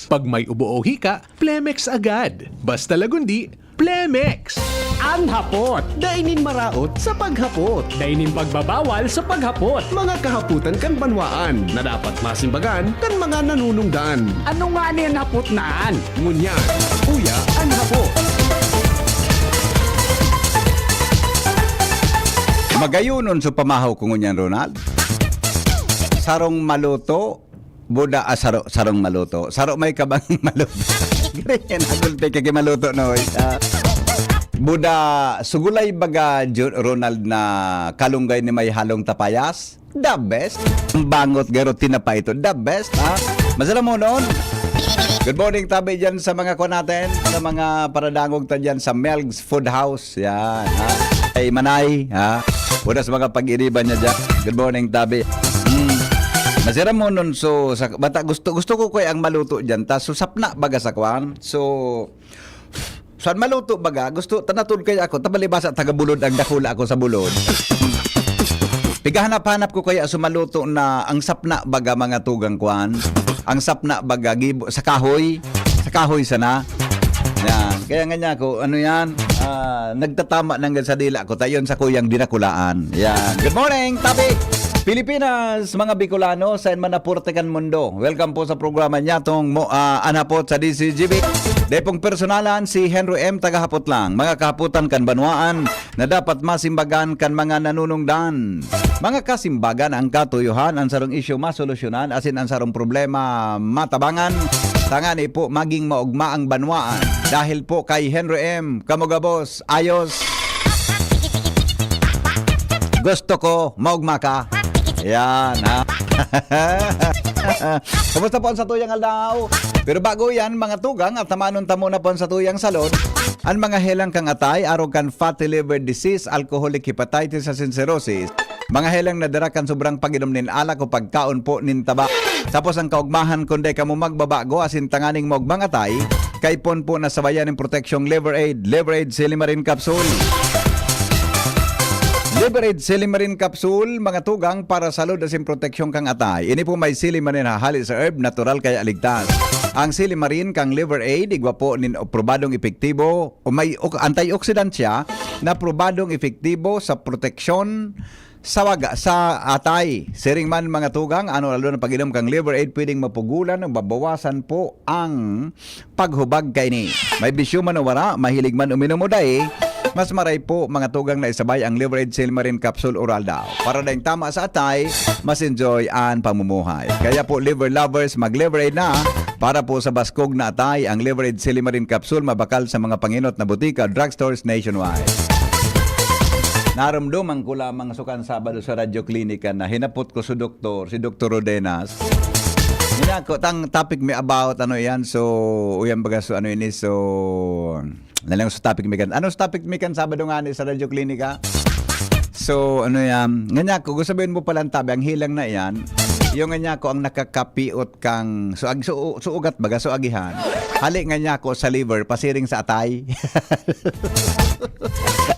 Pag may ubo o hika, Plemex agad. Basta lagundi, Plemex! Ang hapot, dainin maraot sa paghapot. Dainin pagbabawal sa paghapot. Mga kahaputan kan banwaan na dapat masimbagan kan mga nanunungdan. Ano nga niyan hapot naan? Ngunyan, uya ang hapot. Magayunon so pamahaw ko ngunyan, Ronald. Sarong maluto, buda sarong maluto. Saro may kabang maluto. Ganyan, agulpe kay maluto no. Buda sugulay baga Ronald na kalunggay ni may halong tapayas. The best. Ang bangot garo tinapa ito. The best, ha? Masala mo noon. Good morning tabi dyan sa mga ko natin, sa mga paradangog ta dyan sa Melg's Food House. Yan, ha? Ay Manay, ha? Una sa mga pag-iriban niya dyan. Good morning tabi. Masira mo nun, so sa, bata, gusto ko ko ang maluto dyan, ta susapna baga sa kwan. So saan maluto baga, gusto tanatod kaya ako, tabalibasa tagabulod ang dakula ako sa bulod. Pigahanap-hanap ko kaya sumaluto na ang sapna baga mga tugang kwan. Ang sapna baga sa kahoy sana. Yan. Kaya nga niya ako, ano yan, nagtatama ng sa dila ko, tayon sa kuyang dinakulaan. Yan. Good morning, Tabi! Pilipinas, mga Bicolano, saan man napurtekan mundo. Welcome po sa programa niya, tong anapot sa DCGB. Depong personalan, si Henry M. Tagahapot lang. Mga kahaputan kan banwaan na dapat masimbagan kan mga nanunungdan. Mga kasimbagan ang katuyuhan, ang sarong isyu masolusyonan, asin ang sarong problema matabangan. Tangani po maging maugma ang banwaan. Dahil po kay Henry M. Kamugabos, ayos. Gusto ko, maugma ka. Yan, ha? Kumusta po ang satuyang aldaw? Pero bago yan, mga tugang, at tamanon tamo na po ang satuyang salon, ang mga helang kang atay, arog kan fatty liver disease, alcoholic hepatitis, asin cirrhosis. Mga helang nadara kan sobrang paginom nin alak o pagkaon po nin taba. Tapos ang kaugmahan kundi ka mo magbabago, asin tanganing mo mga atay, kay pon po nasabayan ng proteksyong Liver Aid Silimarin Capsule. Liver Aid Silimarin Capsule, mga tugang para salud asin proteksyon kang atay. Ini po may silimarin hahali sa herb, natural kaya ligtas. Ang silimarin kang Liver Aid, igwa po nin probadong epektibo o may antioxidant siya na probadong epektibo sa proteksyon sa atay. Siring man mga tugang, ano lalo na pag-inom kang Liver Aid, pwedeng mapugulan o babawasan po ang paghubag kay ni. May bisyo man o wala, mahilig man uminom o dahi, mas maray po mga tugang na isabay ang Liver Aid Silimarin Capsule Oral daw. Para dahing tama sa atay, mas enjoy ang pamumuhay. Kaya po liver lovers, mag-Liver Aid na. Para po sa baskog na atay, ang Liver Aid Silimarin Capsule mabakal sa mga panginot na butika, drugstores nationwide. Naramdaman ko lamang sukan Sabado sa Radyo Klinika na hinapot ko si Dr. Rodenas. Hinako, tang topic may about ano yan, so uyan baga so ano ini, so nalang sa topic may kan. Ano sa topic may kan Sabado nga ni sa Radyo Klinika? So ano yan, nganya ko, gusto sabihin mo palang tabi, ang hilang na yan, yung nganya ko ang nakakapiot kang, suugat baga, agihan. Hali nganya ko sa liver, pasiring sa atay.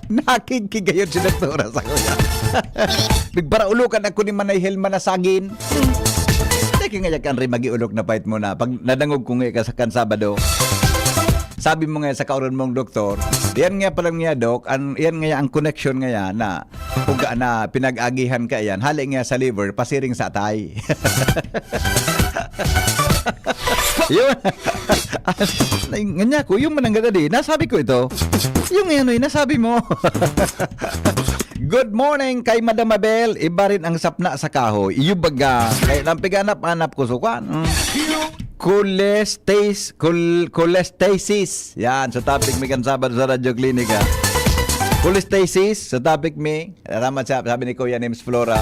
Nakikigayod si doktora sa kuya. Bigbara ulukan ako ni Manayhel manasagin. Teki nga yakan rin magiulok na pait mo na. Pag nadangog ko nga ka sa kan Sabado, sabi mo nga sa kauron mong doktor, yan nga palang nga dok, yan nga ang connection nga yan na puga na pinag-agihan ka yan, hali nga sa liver, pasiring sa atay. Yun. Nga ko, yung mananggada di, nasabi ko ito. Yung ano nasabi mo. Good morning kay Madam Abel. Iba rin ang sapna sa kahoy. Iubaga. Kaya lampiganap-anap ko sukan. Cholestasis. Yan, sa topic may kan Sabado sa Radyo Klinika. Cholestasis, sa topic may. Salamat sabi ni Kuya Nims Flora.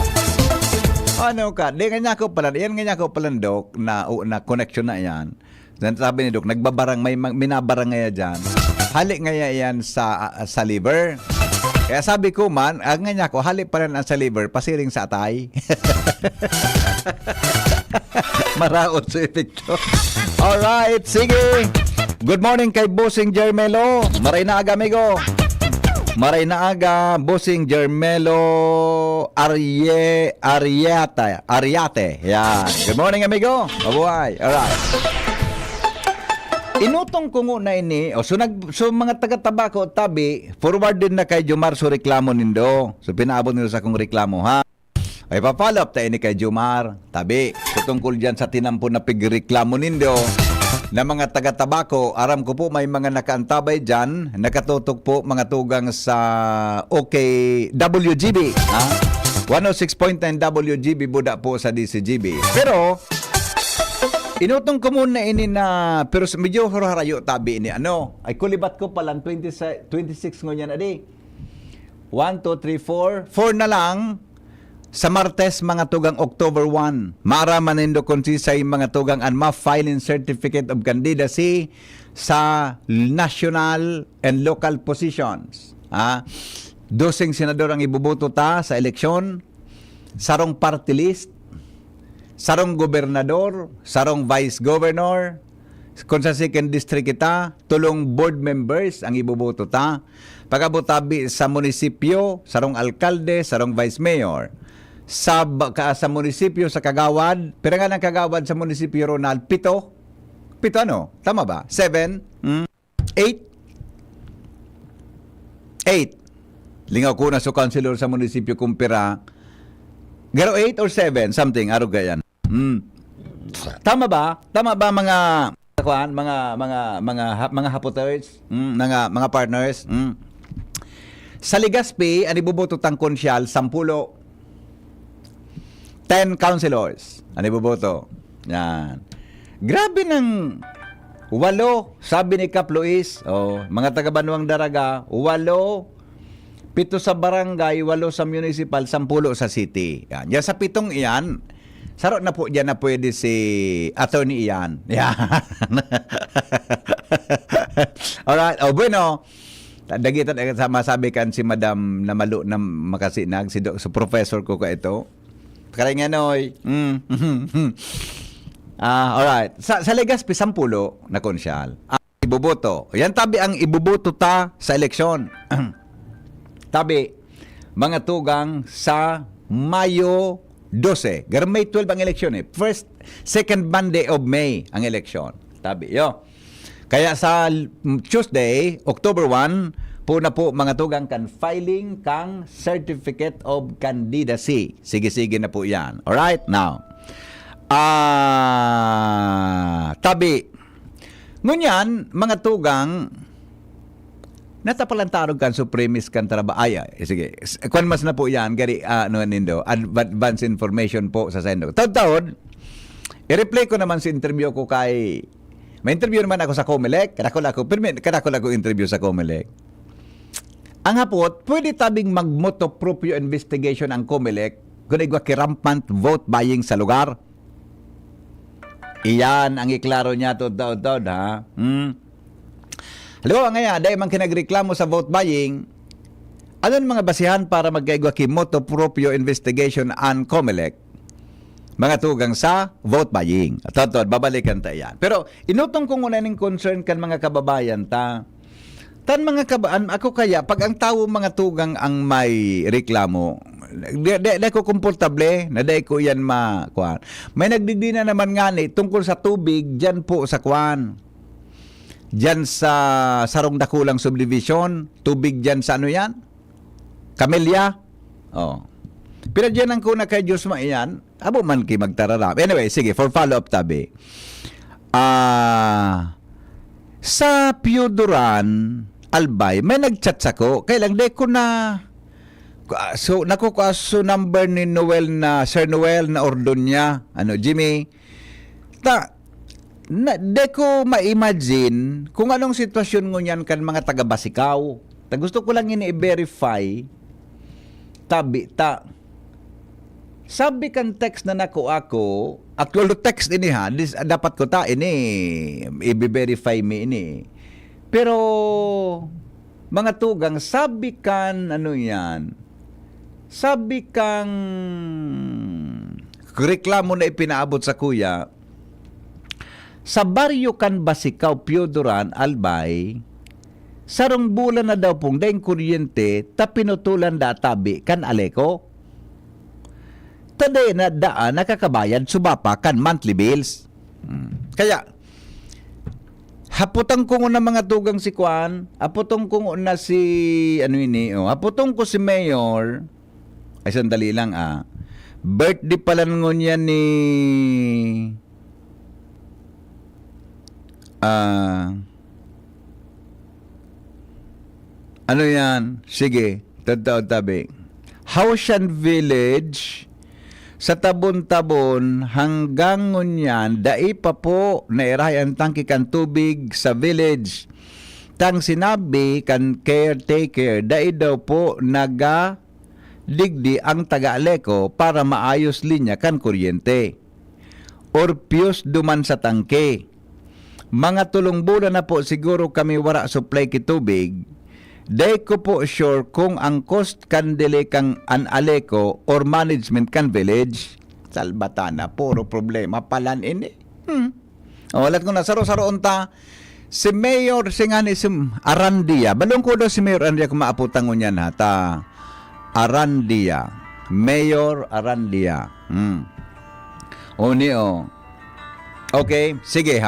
Ano ka? Di nga ko pala. Yan nga ko pala, Dok, na connection na yan. Sabi ni Dok, nagbabarang, may minabarang nga dyan. Halik nga yan sa liver. Kaya sabi ko man, ang nga ko, halik pa rin ang sa liver, pasiring sa atay. Maraot sa epekto. Alright, sige. Good morning kay Bossing Jermelo. Maray na aga, amigo. Maray na aga, Bossing Jermelo Ariate. Yan. Good morning, amigo. Mabuhay. Alright. Inutong ko na ini, so mga taga-tabako tabi, forward din na kay Jomar so reklamo nindo. So pinaabot nila sa kong reklamo ha. Ay pa-follow up tayo ni kay Jomar. Tabi, so tungkol dyan sa tinampon na pigreklamo nindo na mga taga-tabako, aram ko po may mga nakaantabay dyan, nakatutok po mga tugang sa WGB. Ha? 106.9 WGB buda po sa DCGB. Pero, inutong ko muna ini na, pero medyo harayo tabi ini, ay kulibat ko palang 26 ngunyan adi. 1, 2, 3, 4. 4 na lang. Sa Martes, mga tugang October 1, maaraman nindo kung say mga tugang ang ma-filing certificate of candidacy sa national and local positions. Dosing senador ang ibuboto ta sa eleksyon, sarong party list, sarong gobernador, sarong vice governor, kung sa second district kita, tulong board members ang ibuboto ta. Pagabutabi sa munisipyo, sarong alkalde, sarong vice mayor. Sa munisipyo sa Kagawad, pero nga ng Kagawad sa munisipyo Ronald, 7. 7 ano? Tama ba? 7? 8. Lingaw ko na sa councilor sa munisipyo kumpira. Garo 8 or 7? Something, arog yan. Tama ba? Tama ba mga hapoters? Mga partners? Sa Legazpi, ang ibuboto tang konsyal, 10 councilors. Ano iboboto? Yan. Grabe ng 8, sabi ni Kap Luis, mga taga-Banwang Daraga, 8, 7 sa barangay, 8 sa municipal, 10 sa city. Yan. Yan sa 7 iyan, sarot na po dyan na pwede si attorney iyan. Yan. Alright. Bueno. Dagitan masabi kan si Madam na malo na makasinag, si professor ko ka ito. Karay nga noy. Alright. Sa Legazpi, 10 na konsyal. Iboboto. Yan tabi ang iboboto ta sa eleksyon. Tabi, mga tugang sa Mayo 12. May 12 ang eleksyon eh. Second Monday of May ang eleksyon. Tabi, yo. Kaya sa Tuesday, October 1, po na po mga tugang kan filing kang certificate of candidacy. Sige-sige na po yan. Alright? Now, tabi. Ngunyan, mga tugang, natapalantarog kan supremis kan trabaya. Sige, kung mas na po yan, gari, nindo, advance information po sa sendo. Taon-taon, i-replay ko naman sa interview ko kay, may interview naman ako sa Comelec, kadakol ako interview sa Comelec. Ang hapot, pwede tabing mag-motopropyo investigation ang Comelec kung igwa rampant vote buying sa lugar. Iyan ang iklaro niya tod ha. Halimbawa ngayon, dahil man kinagreklamo sa vote buying, ano mga basihan para magkaigwa motopropyo investigation ang Comelec? Mga tugang sa vote buying. Tod, babalikan ta yan. Pero inutong ko muna ng concern kan mga kababayan ta. Tan mga kabaan, ako kaya, pag ang tao mga tugang ang may reklamo, di ko komportable, na di ko yan makuan. May nagdigdi na naman nga ni, tungkol sa tubig, dyan po sa kuan. Dyan sa Sarong Dakulang Subdivision, tubig dyan sa ano yan? Camellia? Pero dyan ang kuna kay Diyos iyan, abo man ki magtararam. Anyway, sige, for follow-up tabi. Sa Pioduran, Albay, may nag-chat ako. Kailang de ko na nakukuha number ni Noel na Sir Noel na Ordonya, Jimmy. De ko ma-imagine kung anong sitwasyon ngunyan kan mga taga-Basikaw. Gusto ko lang i-verify. Sabi kan text na nako ako, actual text ini ha, dapat ko ta ini i-verify me ini. Pero mga tugang, sabi kan sabi kang reklamo na ipinaabot sa kuya sa baryo kan Basikaw, Pioduran, Albay, sarong bulan na daw pong daing kuryente ta pinutulan da tabi kan Aleko. Taday na daan nakakabayad subapa kan monthly bills. Kaya Haputang ko na mga tugang si Kwan. Haputong ko na si haputong ko si Mayor. Ay sandali lang Birthday pala ngon yan ni ano yan? Sige, tabi. Hausyan Village sa tabon-tabon hanggang ngunyan, dai pa po nairayan tangki kan tubig sa village. Tang sinabi kan caretaker, dai daw po naga digdi ang taga-Aleco para maayos linya kan kuryente. Orpios duman sa tangke. Mga tulong bulan na po siguro kami wara supply ki tubig. Day ko po sure kung ang cost kan dili kang an Aleco or management kan village. Salbatana, puro problema palan ini. Walat ko na saro-saro unta. Si Mayor singani si Arandia. Balong ko daw si Mayor Arandia kung maaputang ngunyan ta. Arandia. Mayor Arandia. Okay, sige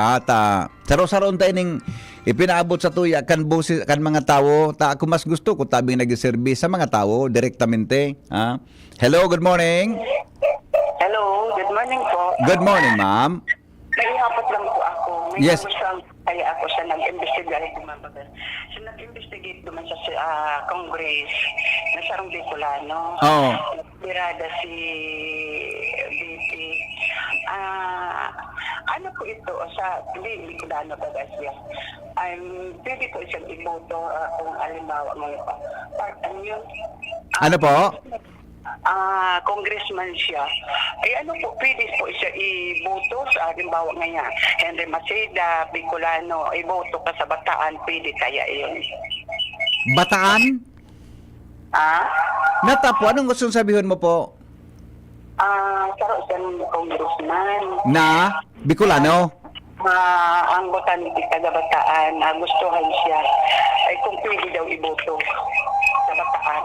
saro-saro unta ining ipinaabot sa tuya kan busi kan mga tawo ako mas gusto ko tabing nag-service sa mga tawo direktamente Hello, good morning. Hello, good morning po. Good morning, ma'am. May hapot lang po ako. May Yes. kaya ako sa nag-investigate dumabagal. So nag-investigate duman sa Congress na sarong Bicolano. Oo. Birada si BP. Ano po ito sa Bicolano ba siya? Pwede po isang iboto kung alimbawa mga part yun. Ano po? Congressman siya. Ano po, pwede po siya iboto sa halimbawa ngayon. Henry Maceda, Bicolano, iboto ka sa Bataan, pwede kaya yun. Bataan? Natapo, anong gusto sabihin mo po? Saro siyang congressman. Na Bicolano? Ang botanity taga Bataan, gustuhan siya. Ay kung pwede daw iboto sa Bataan.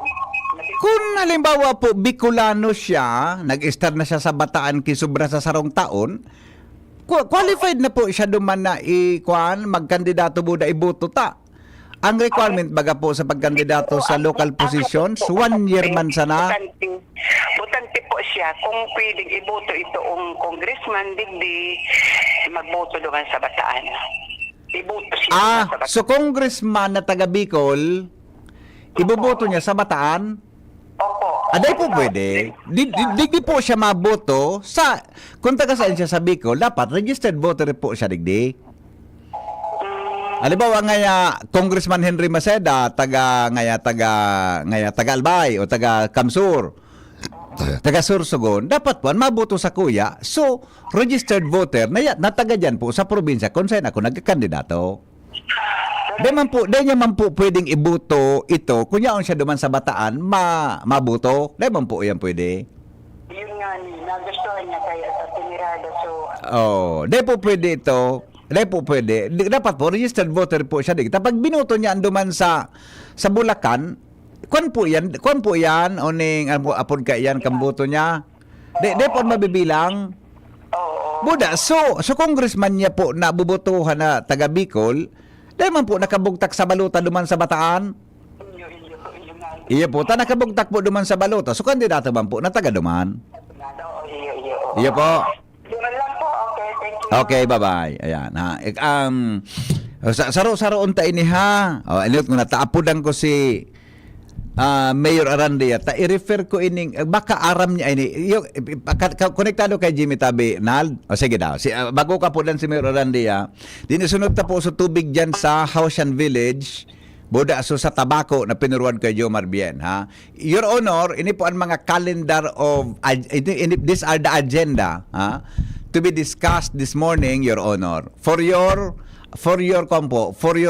Kung halimbawa po Bicolano siya, nag-start na siya sa Bataan kisubra sa sarong taon, qualified na po siya duman na magkandidato buda iboto ta. Ang requirement baga po sa pagkandidato sa local positions, 1 year man sana. Butante po siya kung pwedeng iboto ito ang congressman, digdi magboto doon sa Bataan. Iboto siya sa Bataan. So congressman na taga Bicol, iboboto niya sa Bataan? Opo. Aday po pwede. Digdi po siya maboto sa, kung taga saan siya sa Bicol, dapat registered voter po siya digdi. Halimbawa ngaya Congressman Henry Maceda taga Albay o taga Kamsur, taga Sorsogon, dapat po maboto sa kuya. So registered voter na taga diyan po sa probinsya kung saan ako nagkakandidato. Dahil niya man po pwedeng iboto ito kung yaon siya duman sa Bataan maboto. Dahil man po yan pwede. Yun nga nagustuhan niya kaya sa Timirada. Dahil po pwede ito. Dahil po pwede. Dapat po, registered voter po siya. Tapos binoto niya anduman sa Bulacan, kung po yan, oning, apod ka yan, kamboto niya. Dahil po mabibilang. Buda, so congressman niya po na bubotohan na taga Bicol, dahil man po nakabugtak sa baluta duman sa Bataan. Iya po, nakabugtak po duman sa baluta. So kandidato man po na taga duman. Iya po. Okay, bye-bye. Ayan, saro-saro unta ini ha. Inot ko na taapudan ko si Mayor Arandia. I-refer ko ining baka aram niya ini. Konektado kay Jimmy Tabi Nal. Sige daw. Bago ka po dan si Mayor Arandia. Dinisunod ta po sa tubig diyan sa Hausyan Village. Boda so sa tabako na pinuruan kay Jomar Bien ha. Your Honor, ini po ang mga calendar of these are the agenda ha. To be discussed this morning, Your Honor, for your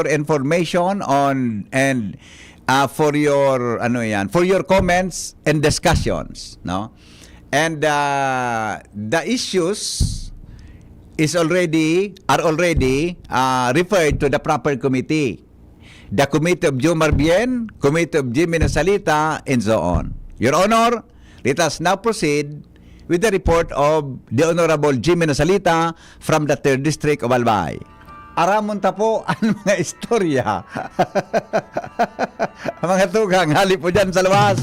information on and for your comments and discussions, no? And the issues are already referred to the proper committee, the committee of Jomar Bien, committee of Jimmy Nasalita, and so on. Your Honor, let us now proceed with the report of the Honorable Jimmy Nasalita from the 3rd District of Albay. aramon ta po ang mga istorya. Mga tugang, hali po dyan sa labas.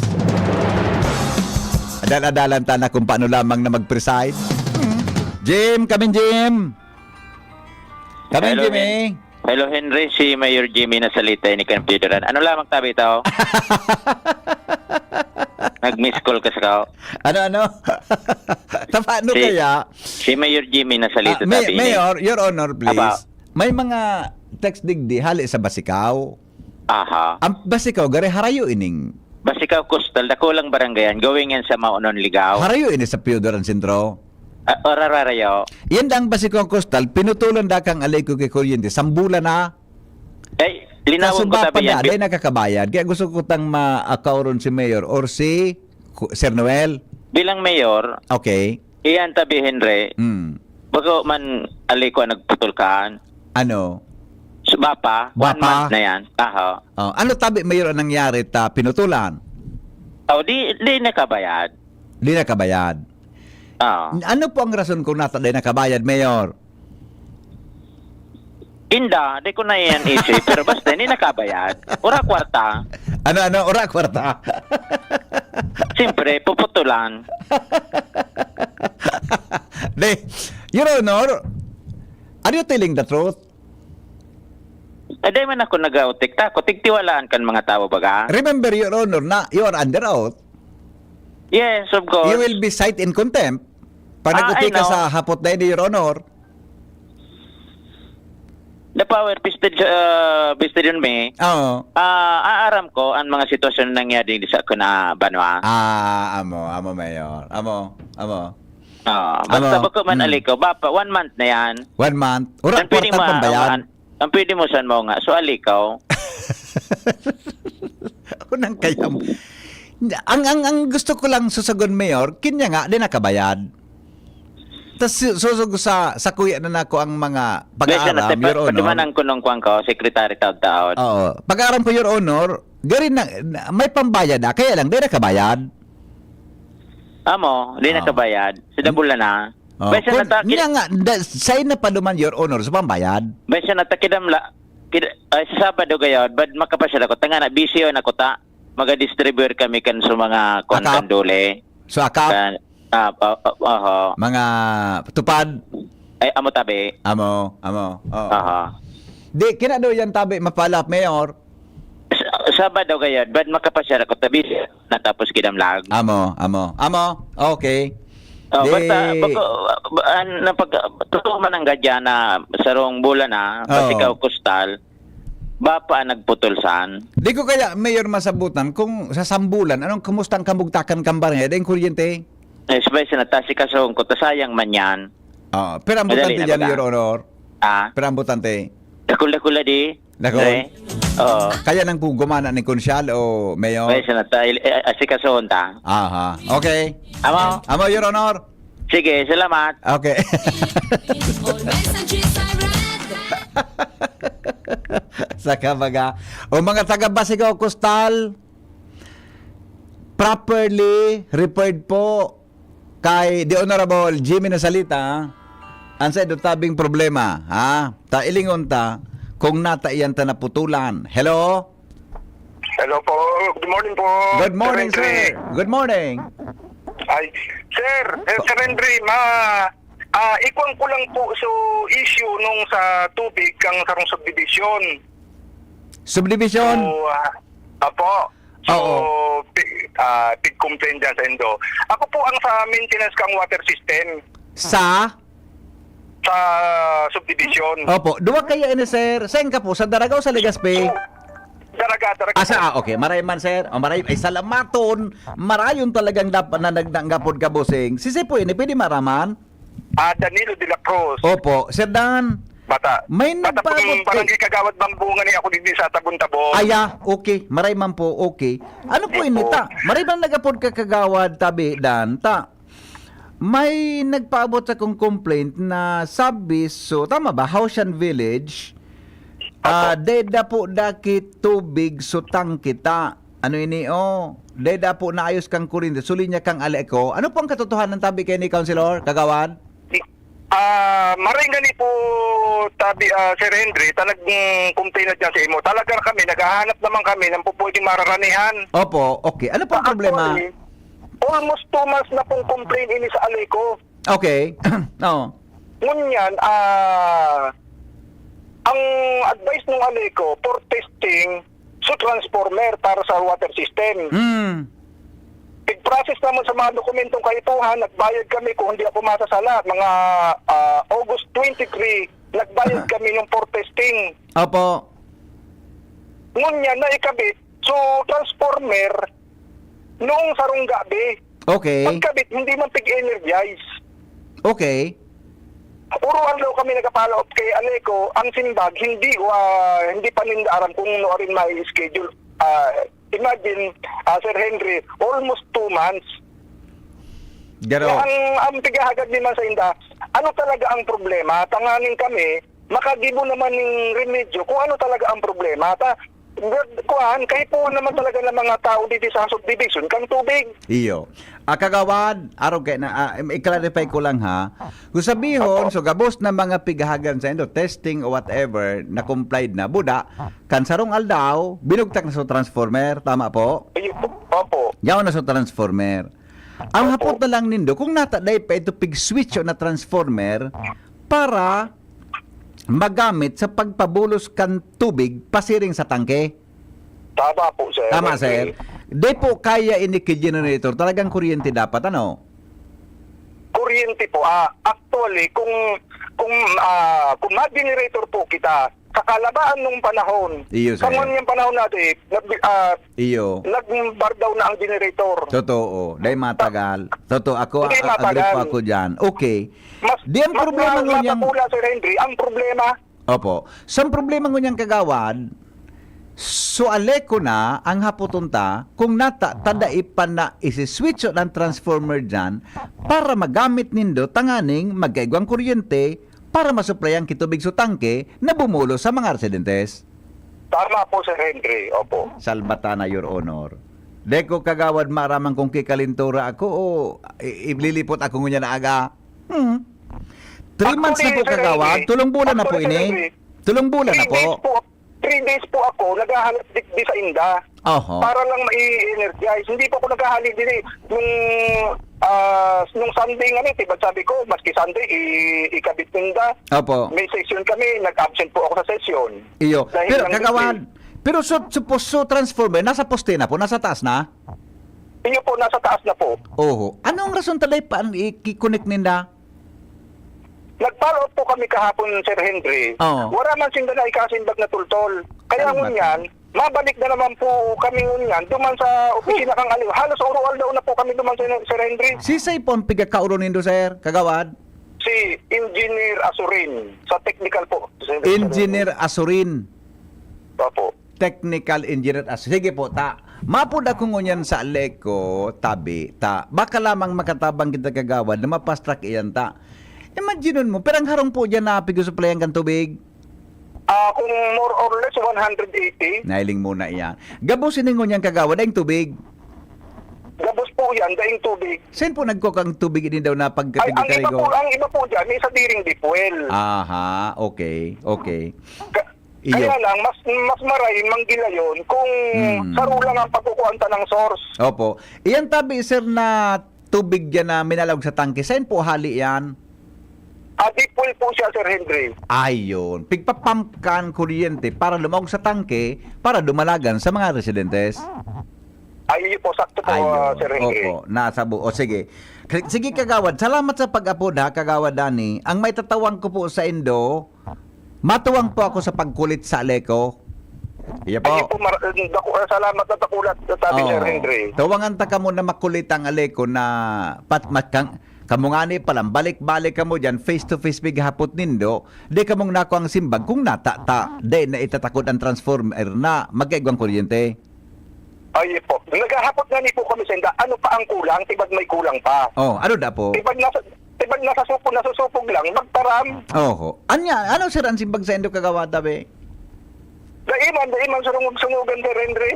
Adal-adalan ta na kung paano lamang na mag-preside. Jim, kaming Jim. Kaming Hello, Jimmy. Hello Henry, si Mayor Jimmy na salita ni Kanpidoran. Ano lamang tabi tao? Nag-miss call ka sa kao. Ano? Paano kaya? Si Mayor Jimmy na salita tabi ni. Mayor, Your Honor, please. Aba. May mga text digdi hali sa Basikaw. Aha. Ang Basikaw, gari harayo ining. Basikaw Coastal, dakulang barangayan, gawin yan sa Maunon Ligaw. Harayo ini sa Piodoran Sentro. Orararayo. Yan ang Basikaw Coastal, pinutulan da kang alay ko kay kuryente. Sambulan na. Ay, linawin ko Kasumba pa tabi na, yan. day nakakabayad. Kaya gusto ko tang ma-account si Mayor or si Sir Noel. Bilang Mayor, Okay. iyan tabi Henry, bago man alay ko nagputol kaan. Ano? So, Bapa, 1 Bapa. month na yan. Aha. Ano tabi Mayor ang nangyari ta pinutulan? Di nakabayad. Di nakabayad. Ano po ang rason kung nata day nakabayad, Mayor? Inda, di ko na yan isip, pero basta hindi nakabayad. Ura kwarta, Ano? Ora kwarta. siyempre, puputulan. De, Your Honor, are you telling the truth? Di man ako nag-autik. Tako, tigtiwalaan kan mga tao baga. Remember, Your Honor, na you are under oath. Yes, of course. You will be cited in contempt. Pag nag-uti I ka know. sa hapot na ni Your Honor. The power pisted on me. Oo. Aaram ko ang mga sitwasyon na nangyari di sa ako na banwa. Amo, Mayor. Amo. Basta Ano? bako man aliko. Bapa, 1 month na yan. 1 month. Ora Ang pwede kwarta pambayan. ang pwede mo saan mo nga. So, alikaw. Unang kayam. Ang gusto ko lang susagon, Mayor, kinya nga, di nakabayad. Tapos susug sa kuya na nako ang mga pag-aaram, Your Honor. Padumanan ko nung kuwang ko, Secretary Taon. Oo. Pag-aaram ko, Your Honor, garin na, may pambayad na, kaya lang, di nakabayad. Amo, di nakabayad. Sa dabula na. Besa Niya nga, say na pa duman, Your Honor, sa pambayad. Besa natakidam la. Sa Sabado gayod, bad makapasyal ako. Tanga na, busy yun ako ta. Maga-distribute kami kan sa mga kontandole. So, akap, mga tupad, Ay, amo tabi. amo. Di, kinado yan tabi, mapalap, Mayor. Sabado gayod, bad makapasyal ako ta. Busy natapos kidam lag. Amo. Okay. Basta, totoo man ang gadya na sarong bulan na, Basikaw Coastal, bapa nagputol saan. Di ko kaya, Mayor, masabutan, kung sa sambulan, anong kumustang kamugtakan kambar niya, yung kuryente? Especially na tasi kasong ko, tasayang man yan. Pero ang butante Madali na dyan, baga? Your Honor. Pero ang butante. Dakula-kula di. Dakul. Oo. Kaya nang gumana ni Konsyal o Mayor? Especially na tayo, asikasong ta. Aha. Okay. Amo? Amo, Your Honor. Sige, salamat. Okay. All messages I read. Saka baga. O mga taga Basikaw Coastal, properly referred po kay The Honorable Jimmy na salita. Ang sa tabing problema, ha? Ta ilingon ta kung nataiyan ta na putulan. Hello? Hello po. Good morning po. Good morning, Sir Henry. sir. Good morning. Ay, Sir Henry, ikuan ko lang po so issue nung sa tubig kang sarong subdivision. Subdivision? So, apo. So, Oo. big complaint dyan sa Indo. Ako po ang sa maintenance kang water system Sa? sa subdivision. Opo. Duwa kaya ini, sir. Saan ka po? Sa Daragaw, sa Legazpi? Daraga. Okay. Maray man, sir. Maray. Ay, salamaton. Marayon talagang dapat na nagdanggapod ka, bossing. Sisi po ini, pwede maraman? Danilo de la Cruz. Opo. Sir Dan, Bata. may Bata po nagpabot barangay Kagawad Bambungan ni ako dito sa Tabon-Tabon. okay. Maray man po, okay. Ano po ini, ta? Maray man nagapod ka kagawad, tabi, Dan, ta? May nagpaabot sa kong complaint na sabi, so, tama ba? Hausyan Village, deda po dakit tubig sutang kita. Ano ini, deda po naayos kang kurinte, suli niya kang aleko. Ano po ang katotohanan tabi kay ni Councilor, kagawad? Maray nga ni po tabi Sir Henry, talagang complainant niya sa imo. Talaga kami, naghahanap naman kami ng pwedeng mararanihan. Opo, okay. Ano po ang problema? Actually, almost 2 months na pong complain ini sa Aleco. Okay. Oo. Ngunyan, ang advice ng Aleco for testing sa transformer para sa water system. Pag-process naman sa mga dokumentong kaipuhan, nagbayad kami kung hindi ako masasala. Mga August 23, nagbayad kami ng for testing. Opo. Ngunyan, naikabit. So, transformer, noong sarong gabi. Okay. Pagkabit, hindi man pig-energize. Okay. Uruan daw kami nagapala up kay Aleco, ang simbag, hindi pa nindaran kung no rin may schedule. Imagine, Sir Henry, almost 2 months. Garo. Ang tigahagad naman sa inda, ano talaga ang problema? Tanganin kami, makagibo naman ng remedyo kung ano talaga ang problema. Kahit po naman talaga ng mga tao dito sa subdivision, kang tubig. Iyo. Kagawad, araw kay na i-clarify ko lang ha. Kung sabihon, so gabos na mga pigahagan sa endo, testing or whatever, na complied na, buda, kan sarong aldaw, binugtak na sa transformer, tama po? Opo. Yaw na sa transformer. Ang hapot na lang nindo, kung nataday pa ito pig-switch na transformer, para magamit sa pagpabulos kan tubig pasiring sa tangke. Tama po, sir. Tama, sir. Di po kaya generator. Talagang kuryente dapat, ano? Kuryente po. Actually, kung mag-generator po kita, sa kalabaan nung panahon, Iyo, sir. kamon yung panahon natin, Iyo. nag-bar down na ang generator. Totoo. Dahil matagal. Totoo. Ako, Hindi matagal. agree po ako dyan. Okay. Di ang problema ngunyang... matapula, Sir Henry, ang problema, Opo. Sa problema ngunyang kagawad, so Aleco na ang haputunta kung tadaipan na isi-switch ng transformer dyan para magamit nindo tanganing magkaigwang kuryente para masuplayan kitubig sa tangke na bumulo sa mga residentes. tama po, Sir Henry. Opo. Salbatana, Your Honor. Deko kagawad maramang kung kikalintura ako o ililipot ako ngunya na aga. 3 months na po Actually, Sir kagawad. Henry, Tulong bulan na po actually, Sir ini. Henry, Tulong bulan na 3 days po. 3 days po ako naghahanap di sa inda. Oho. Para lang mai-energize. Hindi po ako naghahalik din eh. Nung Sunday nga nito, sabi ko, maski Sunday, ikabit ninda. Opo. May session kami, nag-absent po ako sa session. Iyo. Dahil Pero lang kagawad, din- pero so transformer, nasa poste na po, nasa taas na? Iyo po, nasa taas na po. Oho. Anong rason talay pa i-connect ninda? Nag-follow up po kami kahapon, Sir Henry. Oo. Wala man sinda na ikasimbag na tultol. Kaya Salamat. ngunyan, mabalik na naman po kami ngunyan, duman sa opisina kang aliw. Halos oral daw na po kami duman sa Sir Henry. Sisay po ang pigakauro nindo, sir, kagawad? Si Engineer Asurin, sa technical po. Sir Engineer Asurin. Opo. Technical Engineer Asurin. Sige po, mapud ako ngunyan sa Aleco, tabi, baka lamang makatabang kita kagawad na mapastrak iyan Imagine mo, perang harong po dyan na pigusuplayan kang tubig. Kung more or less 180, Nailing muna iyan. Gabusin ngunyan kagawad ang tubig. gabos po yan, daing tubig. Saan po nagkokang tubig din daw na Ay, ang iba po dyan, may sa diring dipwell. Aha, okay. Iyo. Kaya lang, mas maray manggila yun kung sarulang ang pagkukuanta ng source. Opo. Iyan tabi, sir, na tubig dyan na minalawag sa tangke. Saan po hali yan? Dipwell po siya, Sir Henry. Ayun. Pigpapump kan kuryente para lumawag sa tangke para dumalagan sa mga residentes. Ay, po, sakto po, Sir Henry. Opo, nasa buo. O sige. Sige kagawad, salamat sa pag-apod ha, kagawad Dani. Ang may tatawang ko po sa Indo, matuwang po ako sa pagkulit sa Aleco. Iya Ay, po. po, salamat na takulat sa tabi, Sir Henry. Tawangan ta ka mo na makulit ang Aleco na kamungani palang balik-balik ka mo dyan, face-to-face bighapot nindo, di ka mong nako ang simbag kung natata, di na itatakot ang transformer na magkaigwang kuryente. Ay, po. Naghahapot nga ni po kami sa inda. Ano pa ang kulang? Tibad may kulang pa. Oh, ano da po? Tibad nasusupog lang, magparam. Oho. Ano sir ang simbag sa Indo kagawa tabi? Daiman, sungugan, Sir Henry.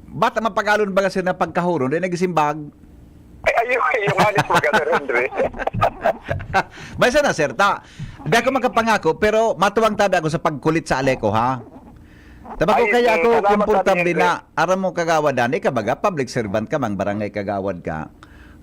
Bata mapagalon ba kasi na pagkahuron, di nagsimbag? Ay, ayun, yung halis mga Sir Henry. Basta na, sir, di ako makapangako, pero matuwang tabi ako sa pagkulit sa Aleco, ha? Taba ko Ay, kaya ako salamat, komportable Sir Henry. na aram mo kagawad ani ka baga public servant ka mang barangay kagawad ka.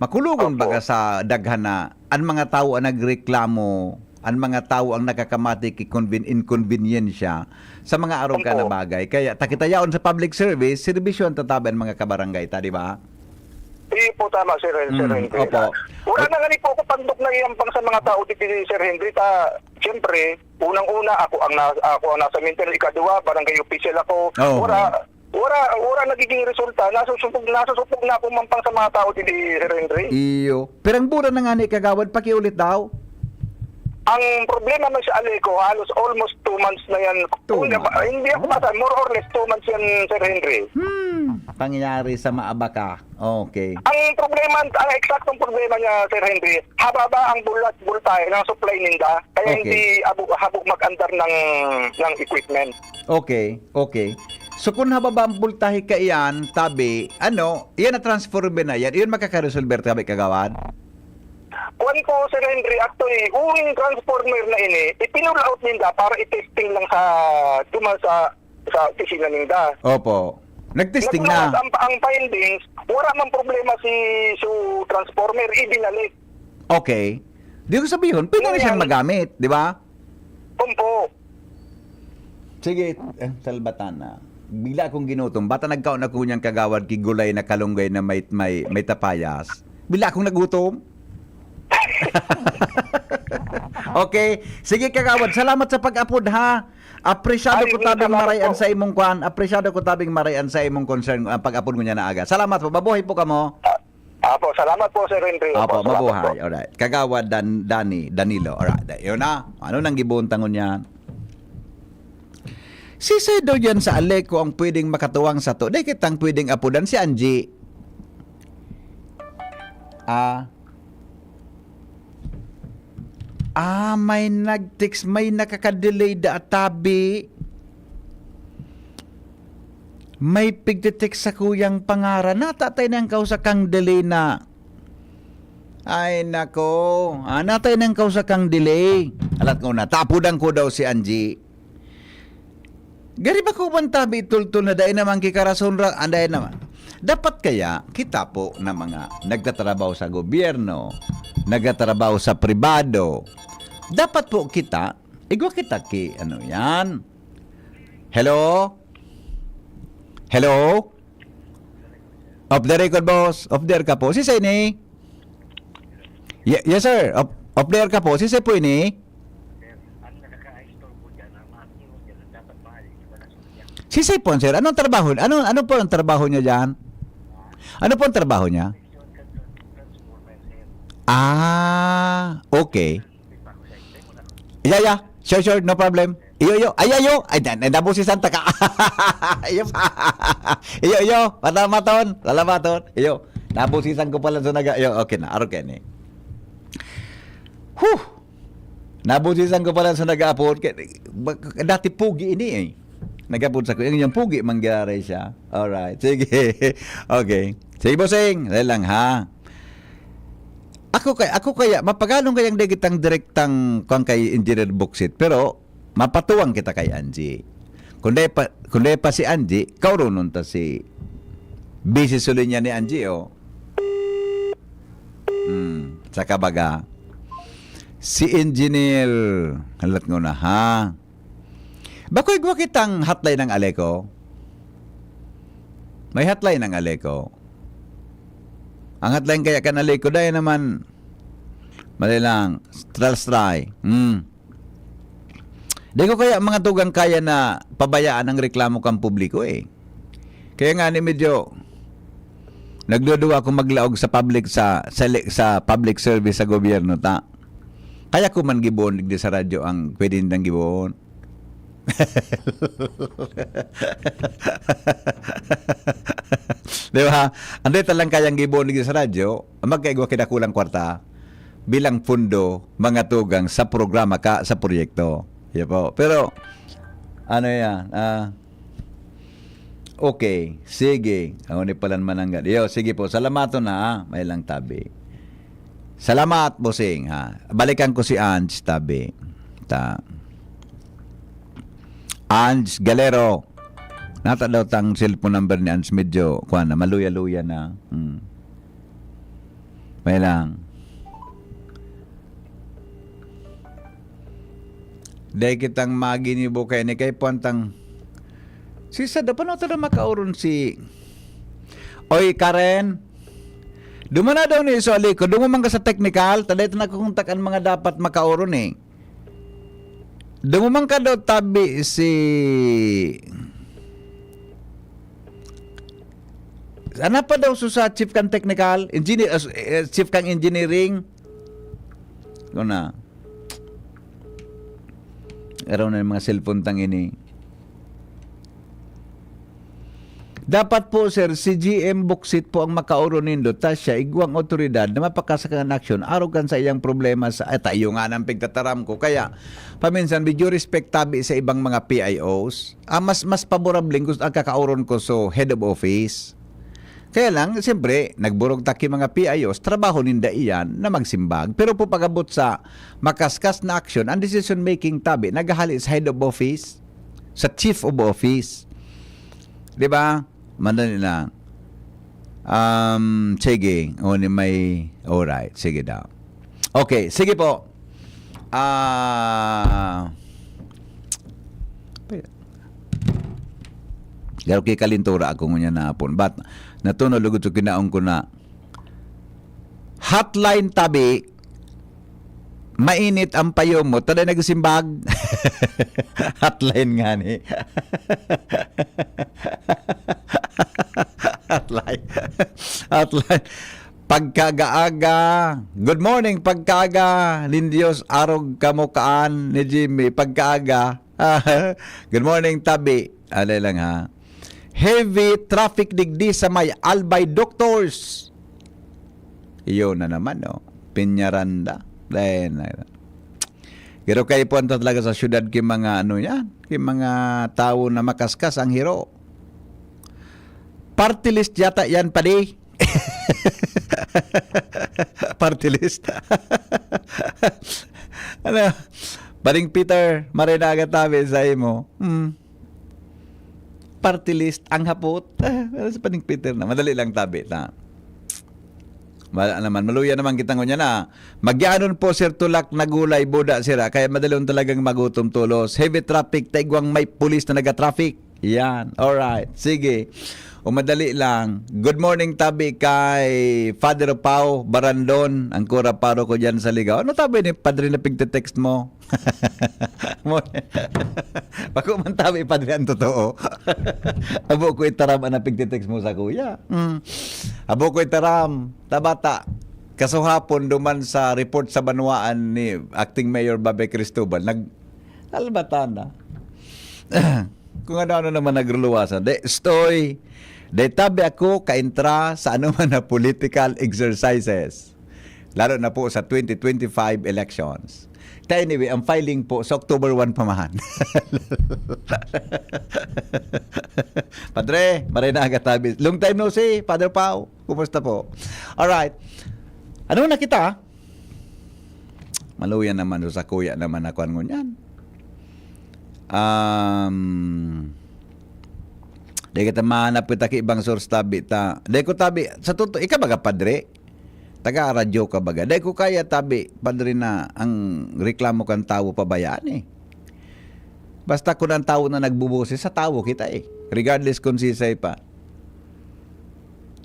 Makulugon Opo. baga sa daghan na ang mga tao ang nagreklamo, ang mga tao ang nakakamati inconveniensya sa mga araw ka na Opo. bagay. Kaya takitayaon sa public service, serbisyon tataban mga kabarangay ta, di ba? Hindi po tama, Sir Henry. opo. Wala na nga rin po ako pandok na iyampang sa mga tao dito, Sir Henry. Siyempre, unang-una, ako ang nasa mental ikadua, barangay official ako. Oo. Wala nagiging resulta. Nasusupog na ako mampang sa mga tao dito, Sir Henry. Iyo. Pero ang bura na nga ni kagawad, pakiulit daw. Ang problema man sa Aleco, halos almost 2 months na yan. 2 Hindi ako basta, more or less 2 months yan, Sir Henry. Pangyayari sa Maabaka. Okay. Ang problema, ang eksaktong problema niya, Sir Henry, hababa ang bultahe ng supply ninda, kaya Okay. hindi habog mag-andar ng equipment. Okay, okay. So kung hababa ang voltahe ka iyan, tabi, iyan na transformer na yan, iyan makakaresolver tabi kagawad? Kuwan ko, Sir Henry, actually, uwing transformer na ini, ipinul out ninda para i-testing lang sa opisina ninda. Opo. Nagtesting na. Natulungan ang findings, wala mang problema si transformer, ibinalik. Okay. Di ko sabihin, pwede na siyang magamit, di ba? Kumpo. Sige, salbatan na. Bigla akong ginutom. Bata nagkaon ako niyang kagawad kigulay na kalunggay na may tapayas. Bigla akong nagutom. Okay. Sige kagawad, salamat sa pag-upload ha. Apresyado Ay, ko tabing salamat marayan po. sa imong kwan. Apresyado ko tabing marayan sa imong concern ang pag-upload mo niya na aga. Salamat po. Mabuhay po kamo. Apo, salamat po, Sir Henry. Opo, salamat po. mabuhay. Alright. Kagawad Danilo. Alright. Yun na. Ano nang gibuntangon yan? Si Sedo yan sa Aleco ang pwedeng makatuwang sa to. Dahil kitang pwedeng apudan si Angie. May nag-text, may nakaka-delay da atabi. May pigte-text sa kuyang pangaran. Natatay ng kausa kang delay na. Ay nako. Natay ng kausa kang delay. Alat ko na, tapudan ko daw si Angie. Gari ba ko man tabi tultul na dahil naman kikarason ra, anday naman. Dapat kaya kita po na mga nagtatrabaho sa gobyerno, nagtatrabaho sa pribado, dapat po kita, igwa kita ki, yan? Hello? Hello? Off the record, boss. Off the air ka po. Si Sene? Yes, sir. Off the air ka po. Si Sene po ini? Si Sipon, sir, anong trabaho? Ano po ang trabaho niya diyan? Ano po ang trabaho niya? Okay. Yeah. Sure, no problem. Iyo. Ayayo. Ay, nabo si Santa ka. Iyo. Salamaton. Iyo. Nabo si Santa ko pala sa naga. Iyo, okay na. Okay ni. Nabusisan ko pala sa nag-upload. Dati pugi ini eh. Nag-upload sa ko. Yung pugi mangyari siya. Alright. Sige. Okay. Sige, bossing. Dahil lang ha. Ako kaya mapagalong kayang digitang direktang kung kay Engineer Buksit. Pero mapatuwang kita kay Angie. Kundi pa si Angie, kaurunon ta si busy sulinya ni Angie sa kabaga. Si Engineer, halat ko na ha. Bakoy gwa kitang hotline ng Aleco. May hotline ng Aleco. Ang hotline kaya kan Aleco dahil naman mali lang, try. Di ko kaya mga tugang kaya na pabayaan ang reklamo kang publiko eh. Kaya nga ni medyo nagduduwa ako maglaog sa public sa public service sa gobyerno ta. Kaya ko man gibuon digdi sa radyo ang pwede nang gibuon. Di ba? Anday talang kayang gibuon digdi sa radyo, magkaigwa kidakulang kwarta bilang pundo mga tugang sa programa ka sa proyekto. Yeah po. Pero ano yan? Okay, sige. Ako ni palan mananggal. Yo, sige po. Salamato na, ha? May lang tabi. Salamat, bossing, ha? Balikan ko si Ange, tabi. Ange Galero. Nata daw tang cellphone number ni Ange. Medyo, kuha na, maluya-luya na. May lang. Dahil kitang maginibo kay ni kay puantang si Sada, paano ito na makauron si Oy, Karen, dumana daw ni Isoli ko, dumaman ka sa technical, taday ito nakukuntakan mga dapat makauron eh. Dumaman ka daw tabi si ano pa daw sa chief kang technical, engineer, chief kang engineering. Ano na? Araw na yung mga cellphone tang ini. Dapat po, sir, si GM Buksit po ang makauro nindo, ta siya igwang otoridad na mapakasakan aksyon arugan sa iyang problema sa tayo nga ng pigtataram ko. Kaya paminsan video respectabi sa ibang mga PIOs, mas paborabling gusto ang kakauron ko so head of office. Kaya lang, siyempre, nagburog taki mga PIOs, trabaho ninda iyan na magsimbag. Pero po pagabot sa makaskas na action, ang decision making tabi, naghahali sa head of office, sa chief of office. Diba? Mandali lang. Sige. Alright. Sige daw. Okay. Sige po. Garo kay kalintura ako ngunya na hapon. But, natuno lugod sa kinaong ko na hotline tabi, mainit ang payo mo, tada nagsimbag. Hotline nga ni. Hotline. Pagkagaaga. Good morning, pagkaaga. Lindios, arog kamukaan ni Jimmy. Pagkaaga. Good morning, tabi. Alay lang, ha. Heavy traffic digdi sa may Albay Doctors. Iyon na naman, no. Piñaranda. Pero kayo po talaga sa syudad kay mga kay mga tao na makaskas ang hero. Party list yata yan pa di. Party list. Ano? Baring Peter, marinaga tabi sa imo. Party list ang hapot. Sa Paring Peter na madali lang tabi na. Maluya naman kita ngunya na. Magyanon po sir tulak na gulay boda sira kaya madalon talagang magutom tulos. Heavy traffic taigwang may pulis na naga-traffic. Yan. Alright. Sige. O madali lang. Good morning tabi kay Father Pao Barandon. Ang kura paro ko dyan sa ligaw. Ano tabi ni Padre na pigte-text mo? Bako man tabi Padre ang totoo. Abo ko itaram ang pigte-text mo sa kuya. Abo ko itaram. Tabata. Kasuhapon duman sa report sa banwaan ni Acting Mayor Babe Cristobal. Nag-albatan na. Kung ano naman nagruluwasan. Stoy. Tabi ako kaintra sa anuman na political exercises. Lalo na po sa 2025 elections. Anyway, ang filing po sa October 1 pamahan. Padre, maray na agad tabi. Long time no see, Father Pao. Kumusta po? Alright. Ano na kita? Maluyan naman sa kuya naman ako ang ngunyan. Di kita mahanap kita ki ibang source tabi ta. Di ko tabi sa totoo ika baga padre. Taga radyo ka baga. Di ko kaya tabi padre na ang reklamo kan tawo pabayaan eh. Basta kun ang tawo na nagbubose sa tawo kita eh. Regardless kung sisay pa.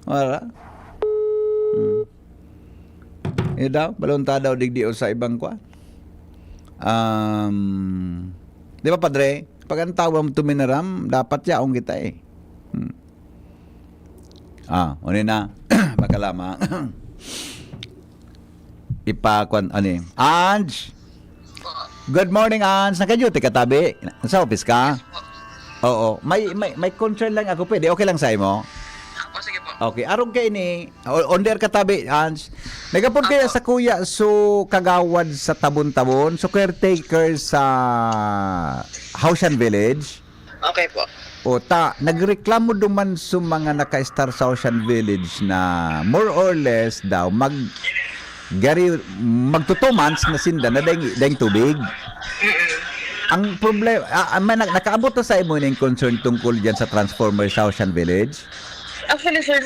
Wala. Daw balonta daw digdi sa ibang kwa. Di ba padre? Pag ang tawo mo tuminaram, dapat yaong kita eh. Unin na. Baka lamang. Ipakwan, Ange! Good morning, Ange. Naka-duty ka tabi? Sa office ka? Oo. May concern lang ako. Pwede? Okay lang sa'yo mo? Sige po. Okay. Arong kayo ni. Onder ka tabi, Ange. Nagapon kaya sa kuya so kagawad sa tabon-tabon. So caretaker sa Hausyan Village. Okay po. O nagreklamo duman sa mga naka-star sa Ocean Village na more or less daw magto 2 months na sinda na daing tubig. Ang problema, nakaabot na sa imo ng concern tungkol dyan sa transformer sa Ocean Village? Actually, sir,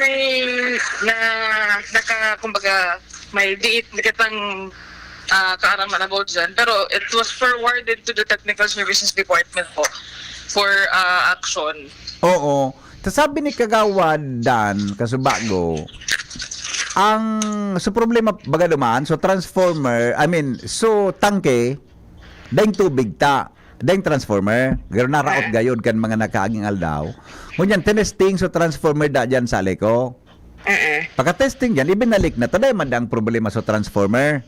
kumbaga, may diit na kitang kaaraman about dyan. Pero it was forwarded to the Technical Services Department po for action. Oo. Sabi ni Kagawad Dan Kasubago, so problema baga duman, so transformer, so tangke, daing tubig daing transformer, garo naraot gayod kan mga nakaaging aldaw. Ngunyan, tinesting so transformer dyan sa Aleco. Pagka-testing dyan, ibinalik na, taday man ang problema sa transformer.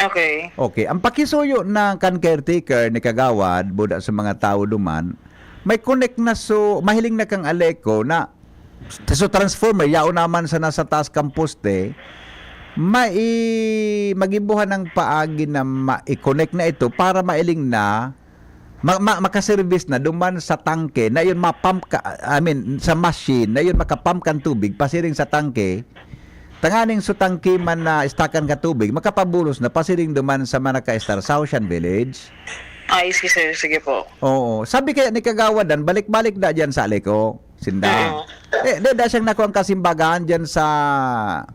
Okay. Okay, ang pakisuyo ng caretaker ni Kagawad, buda sa mga tao duman, may connect na mahiling na kang Aleco na so transformer, yao naman sa nasa taas kang poste, magibuhan ng paagi na ma-connect na ito para mailing na makaservice na duman sa tangke na yun sa machine na yun makapump kan tubig pasiring sa tangke tanganing sa tangke man na istakan ka tubig makapabulos na pasiring duman sa Manaka-Star sa Ocean Village. Ay, sige po. Oo. Sabi kaya ni Kagawadan, balik-balik na dyan sa Aleco. Sinda. Da siyang nakuha ang kasimbagaan dyan sa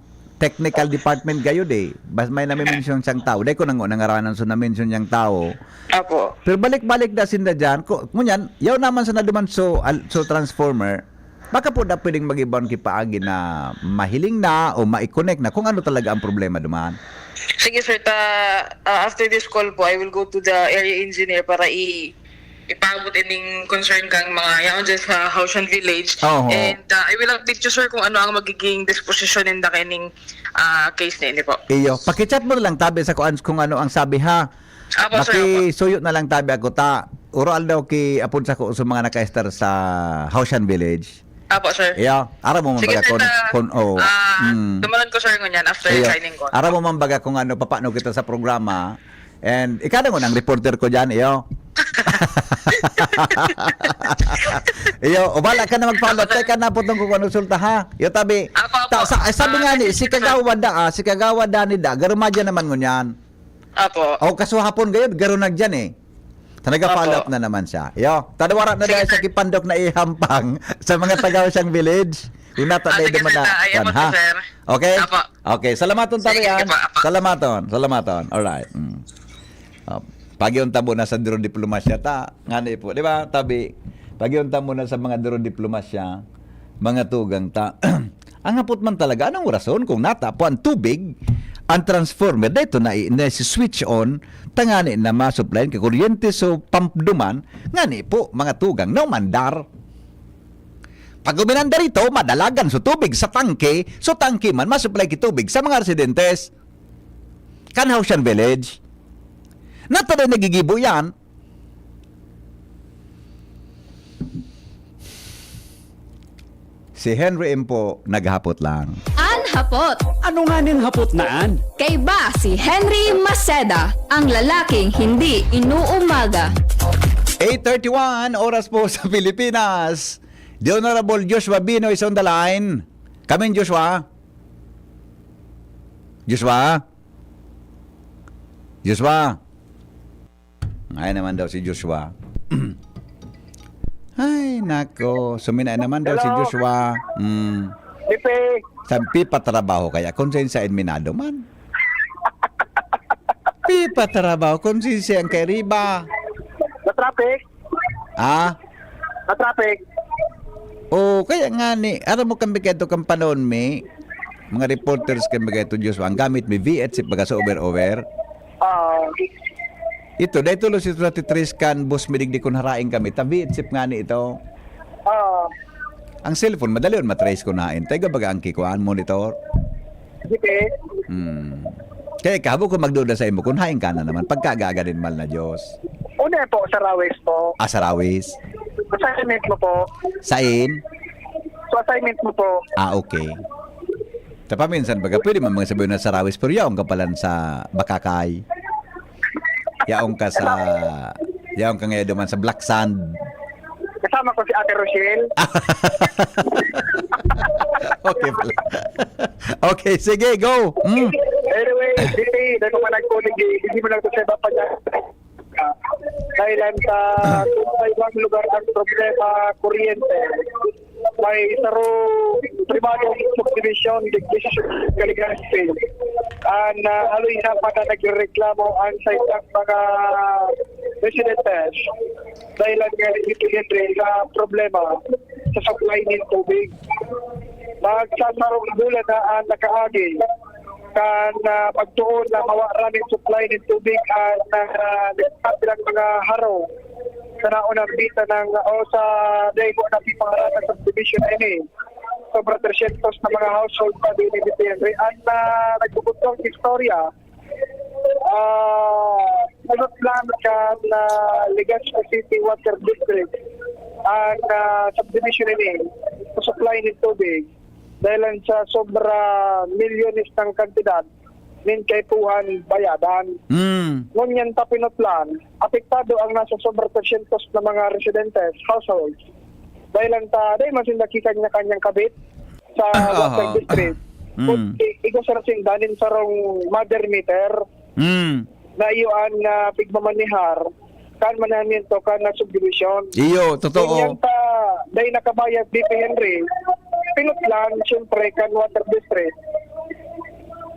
technical department gayud Bas may na-mention siyang tao. Dahil ko nangaranan so na-mention siyang tao. Apo. Pero balik-balik na sinda dyan. Ngunyan, yaw naman sa naduman so transformer, baka po na pwedeng mag-ibon kipaagi na mahiling na o ma-connect na kung ano talaga ang problema duman. Sige, sir. After this call po, I will go to the area engineer para ipaabot ining concern kang mga yaon dyan sa Ocean Village. And I will update you, sir, kung ano ang magiging disposition in the kining case na ini po. Iyo, pakichat mo na lang tabi sa kung ano ang sabi ha. Apo, sir. Makisuyot na lang tabi ako Ural daw ki apun sa ko sa mga naka-star sa Ocean Village. Apo, sir. Iya, ara mo Sige, mambaga sir, dumalan ko, sir, ngunyan after signing ko. Ara mo mambaga kung ano papaano kita sa programa. And ikada mo ng reporter ko diyan, iyo. Iyo, bala ka na mag-follow. Teka na po kung ano resulta ha. Iyo tabi. Sabi nga ni si Kagawad ni garumadya naman ngunyan. Apo. O kasuhapon gayud garunag diyan Nag-follow up na naman siya. Yo, tadawara na dahil sa kipandok na ihampang sa mga taga siyang village. Yung natatay naman na. Ha? Okay? Okay, salamaton tabi yan. Salamaton. Alright. Pagyunta mo na sa duro diplomasya ngani po, di ba? Tabi, pagyunta mo na sa mga duro diplomasya, mga tugang ang hapot man talaga, anong rason kung natapo ang tubig, ang transformer, dito na si-switch on, tangani na ma-supply ka kuryente so pump duman, ngani po, mga tugang, no mandar. Pag uminandar ito, madalagan so tubig sa tangke, so tangke man, ma-supply ki tubig sa mga residentes. Kan Ocean Village. Natada nagigibo yan. Si Henry M. po naghapot lang. Hapot. Ano nga nin hapot naan? Kay ba si Henry Maceda, ang lalaking hindi inuumaga. 8:31 oras po sa Pilipinas. The Honorable Joshua Bino is on the line. Come in, Joshua. Joshua? Ay naman daw si Joshua. Ay, nako. Suminay naman daw si Joshua. Lipe. Sampi patrabaho kaya konsensya minado man. Pi patrabaho konsensya ang kay Riba. Na traffic. Na traffic. Oh, kaya nga ni, aram mo kami kayo kang panahon mga reporters kami kayo Joshua, ang gamit may V8 si baga sa over. Ito, dahil tulo si 33 kan bus midigdi kung haraing kami, V8 sip nga ni ito. Ang cellphone, madali yun matrace ko na. Tega baga ang kikuan, monitor. Kaya kabo kung magduda sa imo, kung haing ka na naman, pagkagaga din mal na Diyos. Una po, sa Rawis po. Sa Rawis. Assignment mo po. Sain? So, assignment mo po. Okay. Tapaminsan baga, pwede man mga sabihin na sa Rawis, pero yaong ka palan sa Bakakay. Yaong ka ngayon duman sa Black Sand. kasama ko si Ate Rochelle. Okay pala. Okay, sige, go. Anyway, dito ko pa nagkunig, hindi mo lang ito sa iba pa niya. Dahil sa sa ibang lugar ang problema, kuryente, may isaro pribadong subdivision, decision, Caligrassi. And haloy na pa na nagreklamo ang sa isang mga residentes dahil ang kuryente sa problema sa supply ng tubig. Magsasarong bulan na ang nakaagi kan pagtuon na mawara ng supply ng tubig at ng mga haro sa naunang bita ng o sa daygo na pipangaratan sa subdivision ini. Sobra 300 na mga household pa din ni Henry at nagbubutong istorya sunod lang kan Legazpi City Water District ang subdivision ini sa supply ng tubig dahil sa sobra milyones ng kantidad min kay puhan bayadan. Ngunyan tapinotlan, apektado ang nasa sobra 300 na mga residentes, households. Dahil dahil man sila kanya-kanyang kabit sa water district. Kung ikaw sa rasing danin sa rong mother meter, na iyoan na pigmamanihar, kan manamin to kan na subdivision. Iyo, totoo. Ngunyan dahil nakabayad DP Henry, pinutlan, siyempre, kan water district.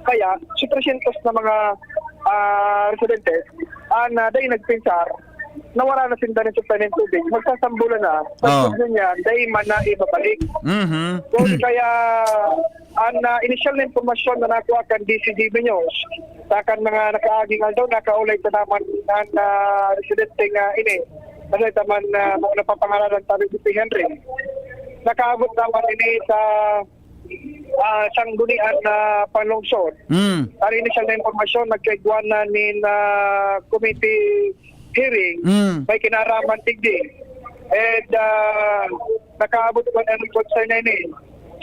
Kaya, si 300 na mga residentes, dahil nagpinsar, nawara na sinda ng supply ng tubig, magsasambulan na, pagpunod niya, dahil man na ibabalik. Kung kaya, ang initial na informasyon na nakuha kan DCDB News, sa kan mga nakaaging aldaw, nakaulay sa naman ang residente nga ini, kasi naman mga napapangalanan tabi si Henry. Nakaabot naman ini sa sanggunian na panlungsod. Ang initial na informasyon, nagkaigwan na ni committee hearing, may kinaraman tigdi. And nakaabot ko na ng concern na ini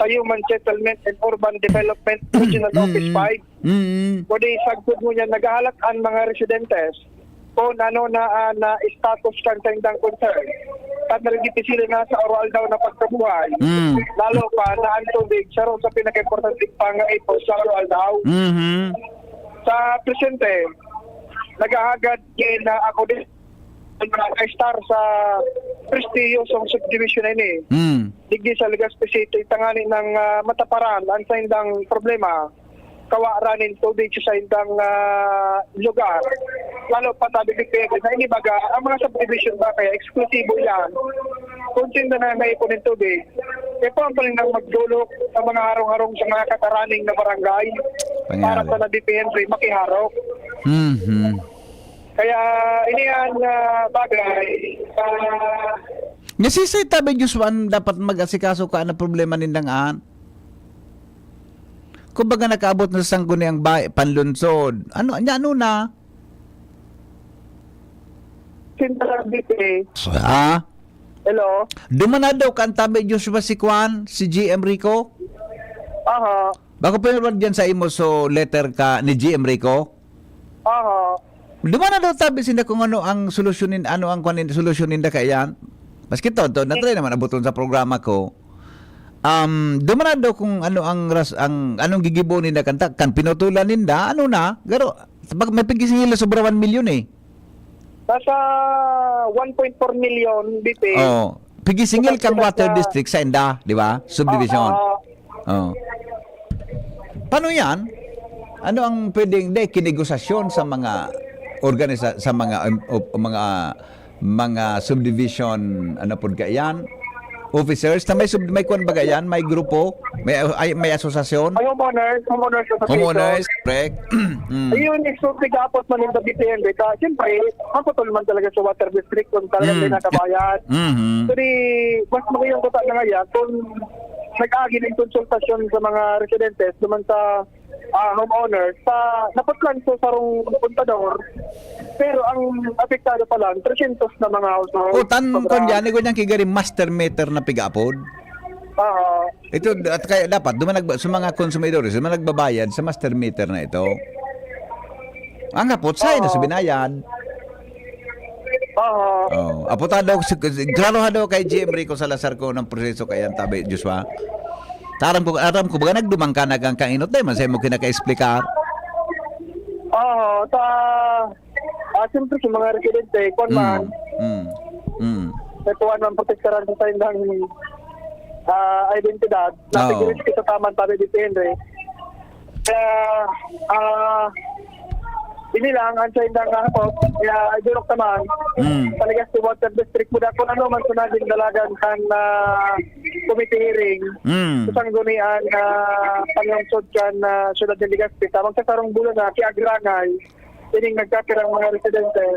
sa Human Settlement and Urban Development Regional Office 5. Kundi sagpod mo niya, nagahalak ang mga residentes kung ano na status kang tindang concern. At narigiti sila na sa oral daw na pagkabuhay. Lalo pa na ang tubig sa sa pinaka-importante pang-ipo sa oral daw. Sa presente, nagahagad kay na ako din star sa prestiyosong subdivision na ini. Digdi sa Legazpi City, tangani ng mataparan ang sa indang problema. Kawaranin tubig sa indang lugar. Lalo pa tabi dipende sa inibaga, ang mga subdivision ba kaya eksklusibo yan. Kung sinda na naipon ng tubig, kaya po ang paling nang magdulok sa mga harong-harong sa mga kataraning na barangay para sa nadipende makiharok. Kaya iniyan bagay Nasisay tabi Joshua dapat mag-asikaso ka na problema nindang kung baga nakaabot na sa sangguniang panlunsod, ano na? Sinta dipende. Hello? Duman daw ka ang tabi Joshua si Kwan, si GM Rico? Aha. Bako pinulad dyan sa imo so letter ka ni GM Rico? Aha. Duman daw tabi sinda kung ano ang solusyonin, ano ang solusyonin da kayan? Maski to, natry naman abuton sa programa ko. Duman daw kung ano anong gigibo ninda kanta kan pinutulan ninda ano na garo may pigising nila sobra 1 million Nasa 1.4 million BP. Pigisingil kang water district sa inda, di ba? Subdivision. Paano yan? Ano ang pwedeng kinegosasyon sa mga sa mga subdivision pud kayan? Officers na may kuan bagayan, may grupo, may asosasyon. Ay, homeowners association. Homeowners, correct. Ayun, nagapot man yung BPNB. Siyempre, makutol man talaga sa water district kung talagang may nakabayad. Pero, mas magayang kuta na ngayon, kung nag-agi ng konsultasyon sa mga residentes naman sa homeowners, napatlan sa sarong puntador, pero ang apektado pa lang, 300 na mga household. Kung yan, ko niyang kigari master meter na pigapod. Ito, at kaya dapat, sa mga konsumidores, nagbabayad sa master meter na ito. Ang kapot, sa'yo na sa binayad. Aputado, klaro ha daw kay GM Rico Salazar ko ng proseso kayan tabi, Joshua. Aram ko baga nagdumang ka nagang kainot man sa'yo mo kinaka-explicar. Siyempre sa mga residente, kung man, ituan man protektaran sa tayong identidad, natigilid kita taman tabi depende. Kaya, ini lang, ang sa indang hapot, kaya ay durok naman, talaga sa Water District mo kung ano man sunagin dalagan kang committee hearing, kusang gunian na pangyungsod ka na syudad ng Legazpi, tamang sa sarong bulan na kiagrangay, ining nagkakirang mga residente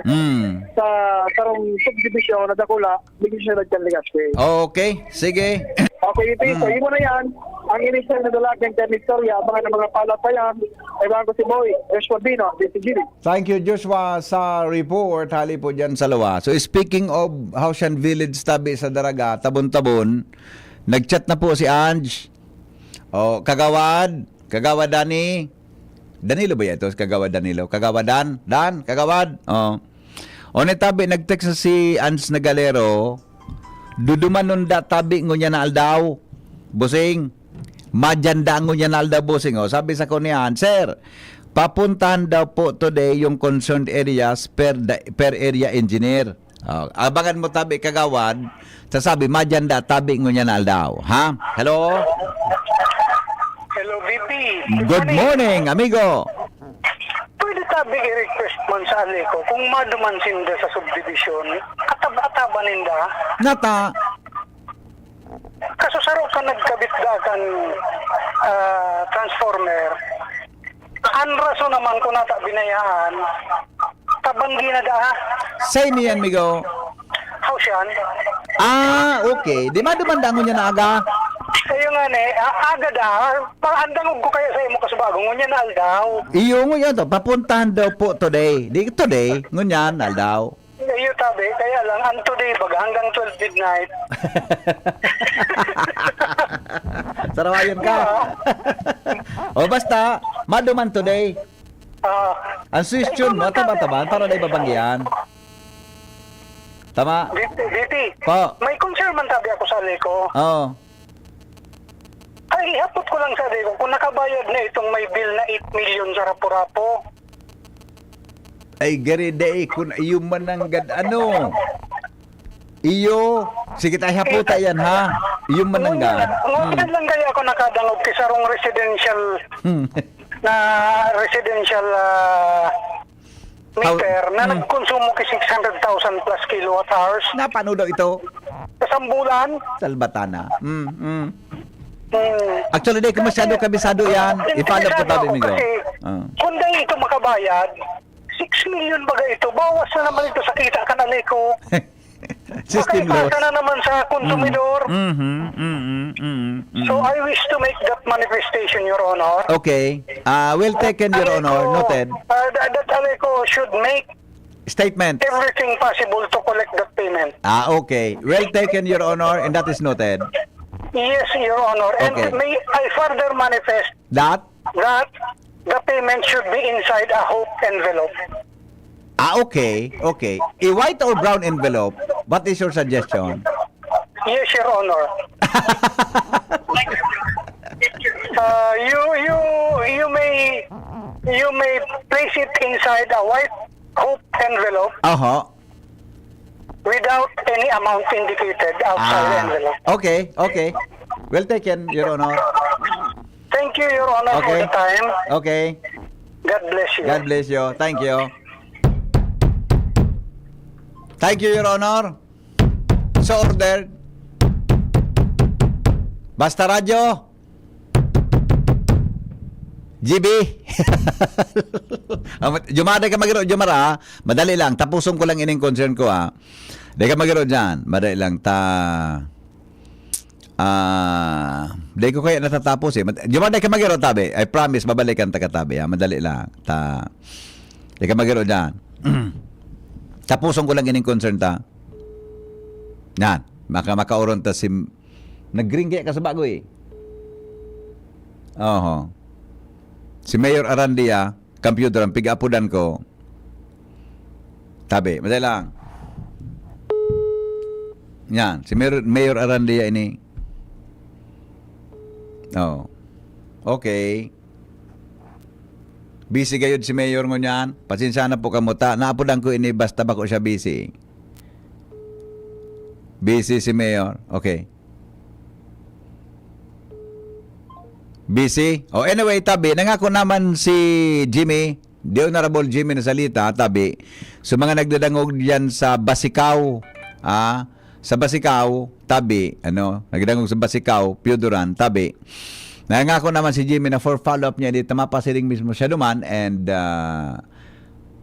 sa sarong subdivision na dakula, bigyan syudad ng Legazpi. Okay, sige. Okay, so yun mo na yan. Ang initial na dalagang kay Victoria, mga palatayan, ay bago si Boy, Respondino, DCGD. Thank you, Joshua, sa report. Hali po dyan sa Lawa. So, speaking of Hausyan Village tabi sa Daraga, Tabon-Tabon, nag-chat na po si Ange. Kagawad Dani. Danilo ba yan ito? Kagawad Danilo. Kagawad Dan? Kagawad? Tabi, nag-text si Ange Nagalero. Duduman da tabi ngunya na aldaw. Busing. Majanda ngunya na aldaw, busing. Sabi sa kunihan, Sir, papuntahan daw po today yung concerned areas per area engineer. Abangan mo tabi kagawad. Sasabi, majanda tabi ngunya na aldaw. Ha? Hello? Hello, VP. Good morning, amigo. Pwede tabi i-request man sa Aleco kung madumansin da sa subdivision, ataba ninda. Nata. Kaso saro ka nagkabit da kan transformer. Anraso naman ko nata binayaan. Tabanggi na da. Say niyan, amigo. Hausyan. Okay. Di madumandangon niya na aga. Kayo nga aga da. Paandangog ko kayo sa imo kasubagong. Ngunya na aldaw. Iyo ngunya to. Papuntahan daw po today. Di today. Ngunya na aldaw. Iyo tabi. Kaya lang, ang today baga hanggang 12 midnight. Sarawayan ka. Basta, maduman today. Ang suggestion mo, taba-taba, para na ibabanggihan. Tama? Diti, Po. may concern man tabi ako sa Aleco. Ay, hapot ko lang sa Aleco kung nakabayad na itong may bill na 8 million sa Rapo-Rapo. Ay, gariday, kung iyo man ang ano. Iyo, sige tayo haputa yan, ha? Iyo man ang Ngunyan lang kaya ako nakadangog kisarong residential meter na nagkonsumo ki 600,000 plus kilowatt hours. Napano daw ito? Sa bulan. Salbatana. Actually, di ko masyado kabisado yan. I-follow ko tabi, amigo. Kung dahil ito makabayad, 6 million baga ito, bawas na naman ito sa kita ka na Aleco. System loss. Makaipa na naman sa konsumidor. So I wish to make that manifestation, Your Honor. Okay. Well taken, Your Honor. Noted. That Aleco should make Statement. everything possible to collect that payment. Okay. Well taken, Your Honor, and that is noted. Yes, Your Honor. Okay. And may I further manifest That? that the payment should be inside a hope envelope. Okay. Okay. A white or brown envelope? What is your suggestion? Yes, Your Honor. You may place it inside a white hope envelope without any amount indicated outside the envelope. Okay. Okay. Well taken, Your Honor. Thank you, Your Honor, for Okay. the time. Okay. God bless you. God bless you. Thank you. Thank you, Your Honor. So ordered. Basta radyo. GB. Jumada ka magiro, Jumara. Madali lang. Tapuson ko lang ining concern ko, ha. Di ka magiro dyan. Madali lang. Di ko kaya natatapos, eh. Jumada ka magiro, tabi. I promise, babalikan ta katabi, ha. Madali lang. Di ka magiro dyan. Tapuson ko lang ining concern ta. Yan. Makauron ta si... Nag-green kaya ka sa bago, eh. Si Mayor Arandia, computer, ang pigapudan ko. Tabi, madali lang. Yan, si Mayor Arandia ini. Oh. Okay. Busy gayud si Mayor ngunyan. Pasensya na po kamuta. Naapudan ko ini basta ba ko siya busy. Busy si Mayor. Okay. Busy? Oh, anyway, tabi, nangako naman si Jimmy, the Honorable Jimmy na salita, tabi, so mga nagdadangog diyan sa Basikaw, sa Basikaw, tabi, nagdadangog sa Basikaw, Pioduran, tabi. Nangako naman si Jimmy na for follow-up niya, dito mapasiring mismo siya duman, and,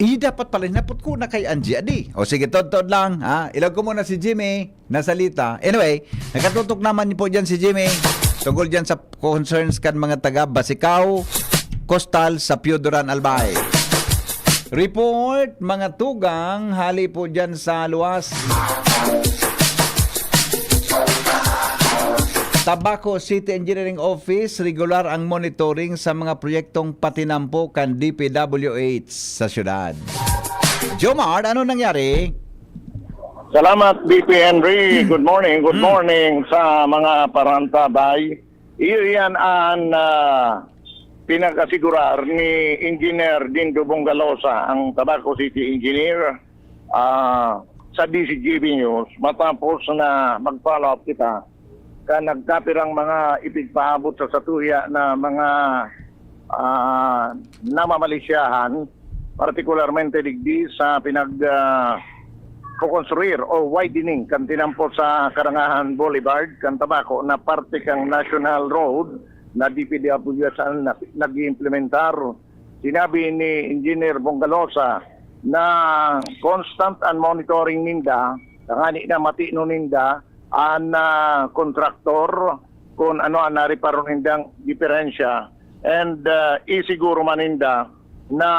dapat pala, napot ko na kay Angie, adi. O sige, tod-tod lang, ilag ko muna si Jimmy na salita. Anyway, nakatutok naman po dyan si Jimmy. Tungkol dyan sa concerns kan mga taga Basikaw, Coastal sa Pioduran, Albay. Report, mga tugang, hali po dyan sa luwas. Tabaco City Engineering Office, regular ang monitoring sa mga proyektong patinampo kan DPWH sa syudad. Jomar, ano nangyari? Salamat, BP Henry. Good morning sa mga parantabay. Iyan ang pinakasigurar ni Engineer Dindo Bongalosa, ang Tabaco City Engineer, sa DCGB News. Matapos na mag-follow up kita, nagkapirang mga ipigpaabot sa satuya na mga namamalisyahan, partikularmente digdi sa kukonstruir o widening kan tinampo sa Karangahan Boulevard kan Tabaco na parte kang National Road na DPWH nag-implementar. Sinabi ni Engineer Bongalosa na constant and monitoring ninda, tangani na matino ninda ang kontraktor kung ano ang nariparo nindang diferensya, and isiguro maninda na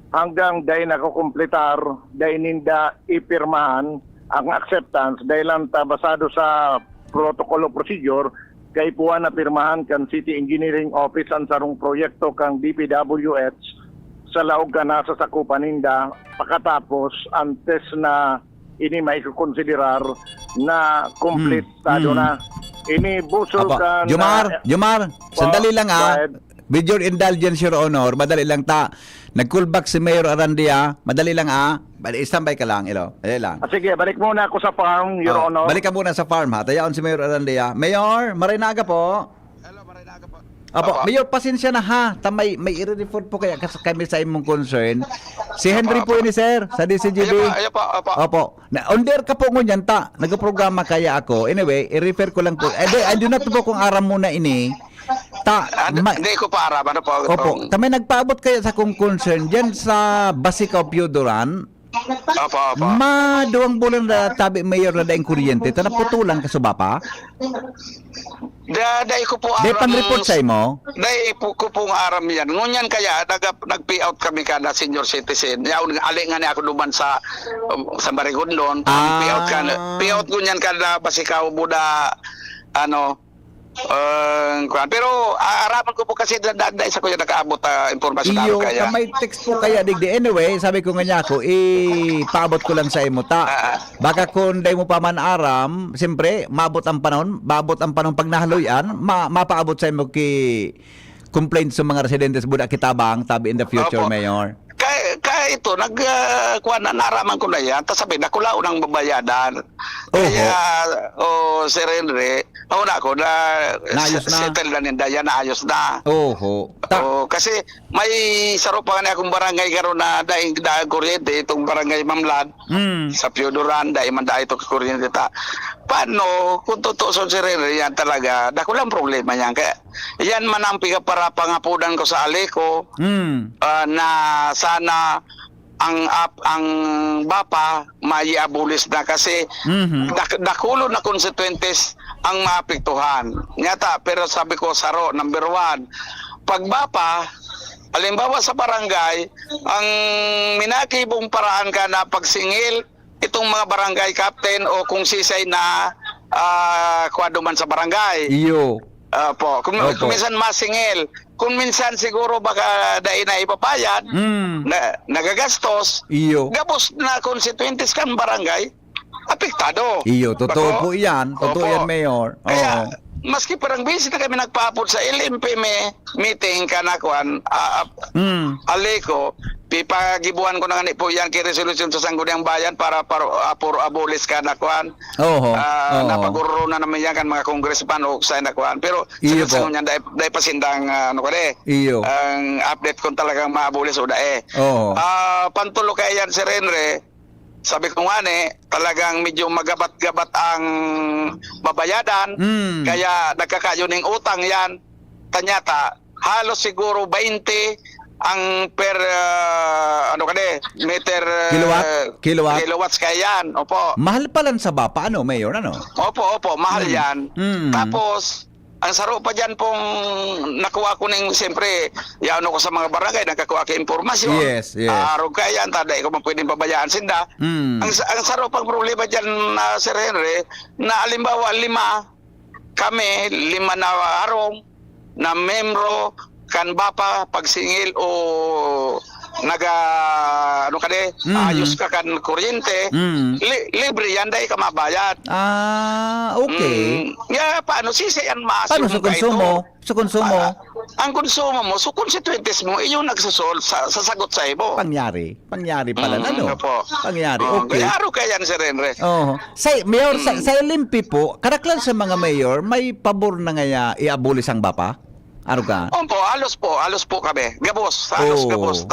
hanggang dahil nakukumpletar, dahil ninda ipirmahan ang acceptance dahil lang basado sa protocol o procedure kay puwan na pirmahan kan City Engineering Office ang sarong proyekto kang DPWH sa laog ka nasa sakupan ninda pakatapos antes na ini may kukonsiderar na kompletado na. Ini busog ka Jomar, sandali lang with your indulgence, Your Honor, madali lang nag-callback si Mayor Arandia, madali lang standby ka lang, Madali lang. Sige, balik muna ako sa farm, Your Honor. Balik ka muna sa farm, Tayaon si Mayor Arandia. Mayor, Marinaga po. Hello, Marinaga po. Apo, Mayor, pasensya na May i-report po kaya kami sa imong concern. Si Henry po ini, sir, sa DCGB. Ayo po. Opo. Under ka po ngunyan nagaprograma kaya ako. Anyway, i-refer ko lang po. I do not po kung aram muna ini. Hindi ko pa aram. Ano po? Opo. Tamay nagpaabot kaya sa kong concern dyan sa Basikaw, Pioduran. Opo. Maduang bulan na tabi Mayor na daing kuryente. Naputulang ka suba pa? Dahil ko po aram. Dahil pan-report sa imo? Dahil ko pong aram yan. Ngunyan kaya, nag-pay out kami kada senior citizen. Yaw, alingan niya ako duman sa Marigondon. Pay out ngunyan kada Basikaw, Buda, pero araman ko po kasi dahil sa kuya nakaabot impormasyon namin kaya. May text po kaya digdi. Anyway, sabi ko nga niya ako, paabot ko lang sa imo baka kung day mo pa man aram, siyempre, babot ang panahon pag nahaloyan, mapaabot sa imo complaints sa mga residentes Buda Kitabang, tabi in the future, Opo. Mayor. Kaya ito, naraman ko na yan, tapos sabi, nakulao ng babayadan. Kaya, Sir Henry, nauna ko na settle na ninda yan, naayos na. Kasi may saro pa nga akong barangay karon na daing kuryente, itong barangay Mamlad, sa Pioduran, daing man dahil itong kuryente Paano, kung totoo sa Sir Henry, yan talaga, dakulang problema yan. Kaya, yan man ang para pangapudan ko sa Aleco, na sana ang BAPA maiabulis na kasi dakulo na konsekwentes ang maapektuhan. Nyata, pero sabi ko, Saro, number 1, pag BAPA, halimbawa sa barangay, ang minakibong paraan ka na pagsingil itong mga barangay captain o kung sisay na kwado man sa barangay. Kung minsan masingil, kung minsan siguro baka dahil na ipapayad, nagagastos, gabos na konsekwentes kan barangay. apektado. Iyo, totoo Bako? po yan. Totoo Opo. yan, Mayor. Kaya, Oo. maski parang busy na kami nagpaapod sa LMP meeting kanakwan, Aleko, pipagibuan ko na nga po yan kay resolution sa Sangguniang Bayan para abolis kanakwan. Oo. Napaguro na naman yan kan mga congressman o sa nakwan. Pero Iyo sa po. niyan dahil pasindang Iyo. ang update kung talagang maabolis o dae. Oo. Pantulo kaya yan si Renre, sabi ko nga talagang medyo magabat-gabat ang babayadan, kaya nagkakayoning utang yan, tanyata, halos siguro 20 ang per meter kilowatts kaya yan. Opo. Mahal pa lang sa bapa, ano, Mayor? Ano? Opo, mahal yan. Mm. Tapos, ang saro pa dyan pong nakuha ko ng, siyempre, yaano ko sa mga barangay, nagkakuha ko impormasyon. Yes. Araw kaya yan, taday ko pwedeng pabayaan sinda. Ang saro pang problema dyan, Sir Henry, na alimbawa 5 na arong, na membro, kan bapa, pagsingil o ayos ka kan kuryente, libre yan, dahil ka mabayad. Okay. Paano sisi yan Paano sa konsumo? Sa konsumo? Ang konsumo mo, so constituentes mo, iyon nagsusol sa sagot sa ibo. Pangyari pala, ano? Opo. Pangyari, okay. Kaya araw kaya yan, Sir Henry. Mayor, sa LMP po, karaklan sa mga mayor, may pabor na nga i-abolis ang bapa? Ano ka? Halos po kami. Gabos. Gabos.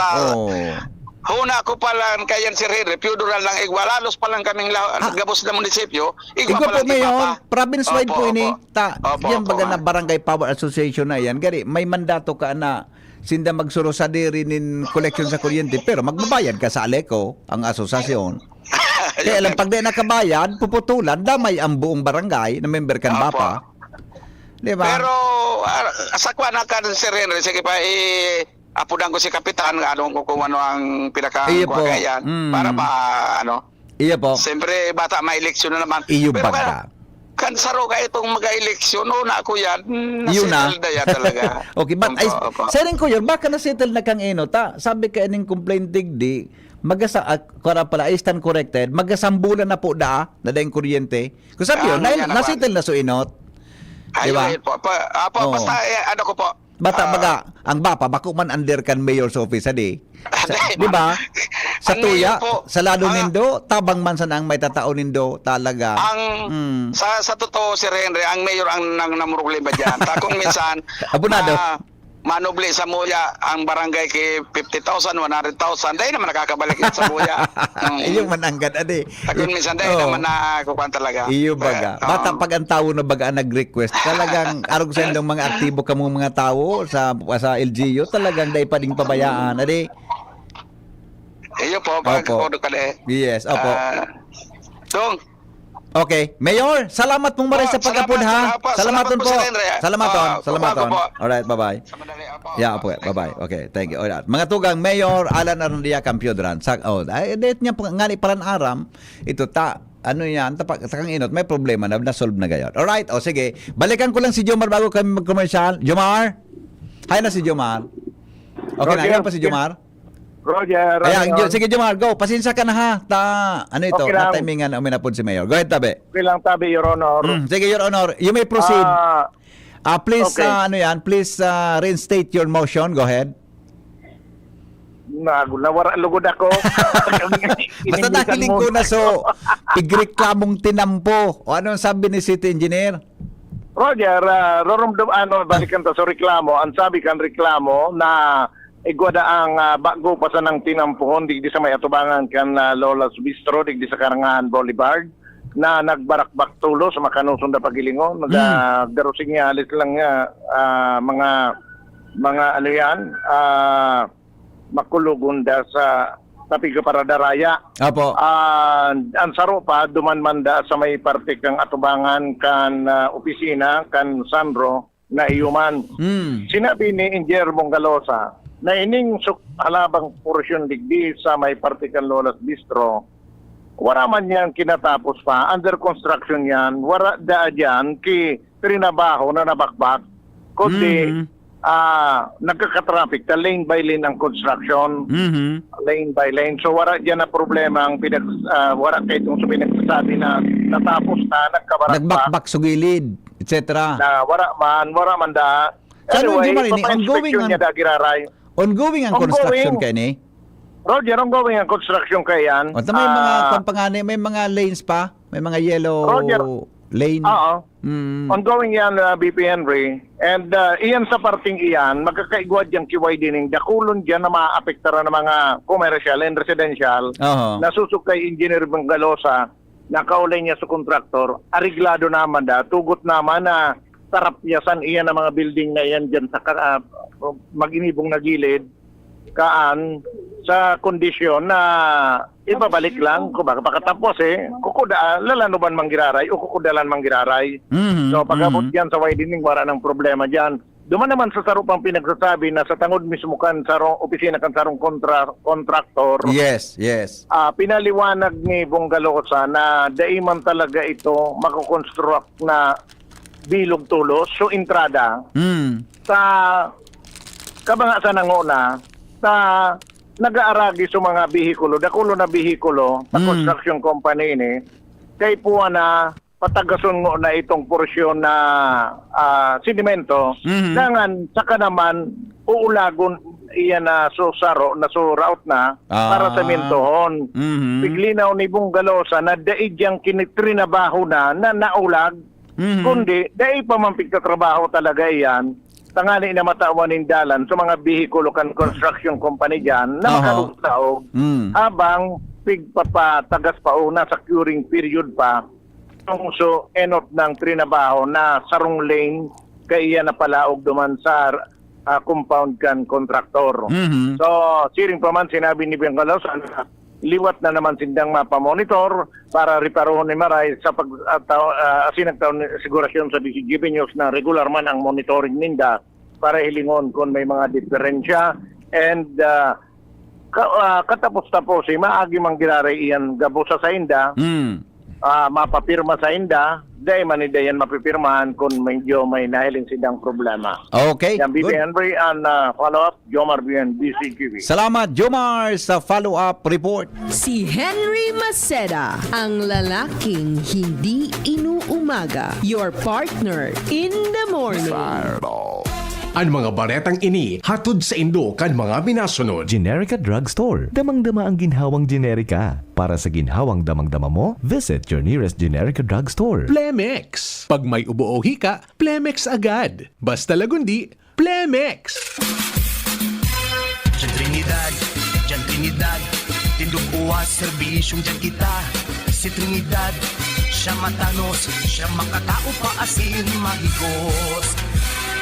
Huna ko pa lang kayan si Henry, Pudural lang igwa. Halos pa lang kaming gabos na munisipyo. Ikaw po, Mayor, province-wide po ini. Yan baga na Barangay Power Association na yan. Gari, may mandato ka na sinda magsurosadiri nin collection sa kuryente, pero magbabayad ka sa Aleko, ang asosasyon. Kaya alam, pag di nakabayad, puputulan, damay ang buong barangay na member kan bapa. Diba? Pero sa kuwana ka Sir Henry, sige pa apudan ko si Kapitan kung ano ang pinaka-kuwagayan para Iya po. Siyempre bata ma-eleksyon na naman. Iyo pero baga. Kansaro ka itong mag-eleksyon, na ako yan, Yun na. nasettle na yan talaga. Okay, but sa rin ko yun, baka nasettle na kang ta. Sabi ka ining complaint digdi, para pala, I stand corrected, magasambulan na po na dahil kuryente. Kung sabi yun, nasettle na so inot. Diba? Ayun po. Basta ano ko po. Bata baga, ang bapa, bako man under kan mayor's office, adi. Di ba? Sa tuya, sa lado nindo, tabang man sa nang may tatao nindo, talaga. Sa totoo, Sir Henry, ang mayor ang namumroblema dyan. Kung minsan, abunado. manubli sa Muya ang barangay kay 50,000, 100,000, dahil naman nakakabalik yun sa Muya. Iyong mananggat, adi. Kung minsan dahil naman nakakupan talaga. Iyo baga. Bata pag ang tao na baga nag-request, talagang arog sa indong mga aktibo kamong mga tao sa LGU, talagang dahil pa ding pabayaan, adi. Iyo po, pagkakodo ka de. Yes, opo. Dong. Okay. Mayor, salamat mong maray sa pag-apod, ha? Salamaton po. Salamaton. Alright, bye-bye. Yeah, opo. Bye-bye. Okay, thank you. Alright. Mga tugang, Mayor Alan Arandia Campiodran. Dahil niya ngani paran aram, ito ano yan, takang inot, may problema na solve na gayon. Alright, sige. Balikan ko lang si Jomar bago kami mag-commercial. Jomar? Hi na si Jomar. Okay na, yan pa si Jomar? Roger. Ayan, sige Jomar, go. Pasensya ka na ha. Ano ito? Okay na timingan uminapod si Mayor. Go ahead, tabi. Okay lang, tabi, Your Honor. Sige, Your Honor. You may proceed. Please, okay. Please reinstate your motion. Go ahead. Nawara lugod ako. Basta nakiling ko na igreklamong tinampo. O anong sabi ni City Engineer? Roger, balikan ta sa reklamo. Ang sabi kan reklamo na igwada ang bago pa sa nang tinampuhon digdi sa may atubangan kan Lola's Bistro digdi sa Karangahan Boulevard na nagbarakbak tulo sa makanuson da pagilingon darusing niya alis lang nga mga ano yan makulugon da sa tapiga para daraya. Apo. Ang saro pa dumanmanda sa may parte kang atubangan kan opisina kan Sandro na iyuman. Sinabi ni Engineer Mongalosa na ining halabang porsyon digdi sa may partikan Lola's Bistro, wala man yan kinatapos pa, under construction yan, wala da dyan ki trinabaho na nabakbak, kundi nagkakatraffic, lane by lane ang construction, lane by lane. So wala dyan na problema ang wala kayo itong pinagsasabi nagsabi na natapos na, nagkabarat pa, Nagbakbak sugilid, etc. na wara man da. So, ano, Anyway, Jomar, ini, papa-inspeksyon niya da giraray. Ongoing ang construction kay ni. Roger, ongoing ang construction kay yan. O, may mga kampangani, may mga lanes pa, may mga yellow Roger. lane. Oo. Mm. Ongoing yan, BP Henry. And iyan sa parting iyan, magkakaigwad yung kiway dining dakulon dyan na maaapektaran ng mga commercial and residential Oho. na susuk kay Engineer Bangalosa na kaulay niya sa kontraktor. Ariglado naman da, tugot naman na tarap yasan iyan ang mga building na iyan dyan sa maginibong na gilid kaan sa kondisyon na ibabalik lang kung baka pagkatapos lalanuban manggiraray o kukudalan manggiraray. So pagabot yan sa widening wala ng problema dyan. Duman naman sa sarupang pinagsasabi na sa tangod mismo kan sarong opisina kan sarong kontraktor. Yes. Pinaliwanag ni Bongalosa na daiman talaga ito makukonstruct na bilog tulos so entrada sa kabanga sa nanguna sa nag-aaragi sa mga bihikulo, dakulo na bihikulo sa construction company ni kay puwa na patagason mo na itong porsyon na sedimento dangan saka naman uulagon iyan na so saro na so route na para sa mintohon. Piglinaw ni Bongalosa na dai diyang kinitrinabaho na naulag kundi dai pa man pigtatrabaho talaga iyan tangani na matawan ng dalan sa mga bihikulo kan construction company dyan na makalutaog habang pigpapatagas pa o nasa curing period pa so enot ng trinabaho na sarong lane kaya na palaog duman sa compound kan kontraktor. So siring pa man sinabi ni Bangalosa na liwat na naman sindang mapamonitor para reparohon ni Maray sa asinagtaon sigurasyon sa DCGP News na regular man ang monitoring ninda para hilingon kung may mga diferensya and katapos-tapos maagi mang giraray iyan gabusa sa inda mapapirma sa inda dahil manidayan mapipirmahan kung medyo may nahiling sidang problema. Okay. Yan, BB Henry and follow-up, Jomar BN, BCQV. Salamat, Jomar, sa follow-up report. Si Henry Maceda, ang lalaking hindi inuumaga. Your partner in the morning. Ang mga baretang ini, hatod sa Indo kan mga minasunod. Generica Drugstore. Damang-dama ang ginhawang generika. Para sa ginhawang damang-dama mo, visit your nearest Generica Drugstore. Plemex. Pag may ubo o hika, Plemex agad. Basta lagundi, Plemex. Diyan Trinidad, tindog uwas, serbisyong diyan kita. Si Trinidad, siya matanos, siya makatao pa asin mahigos.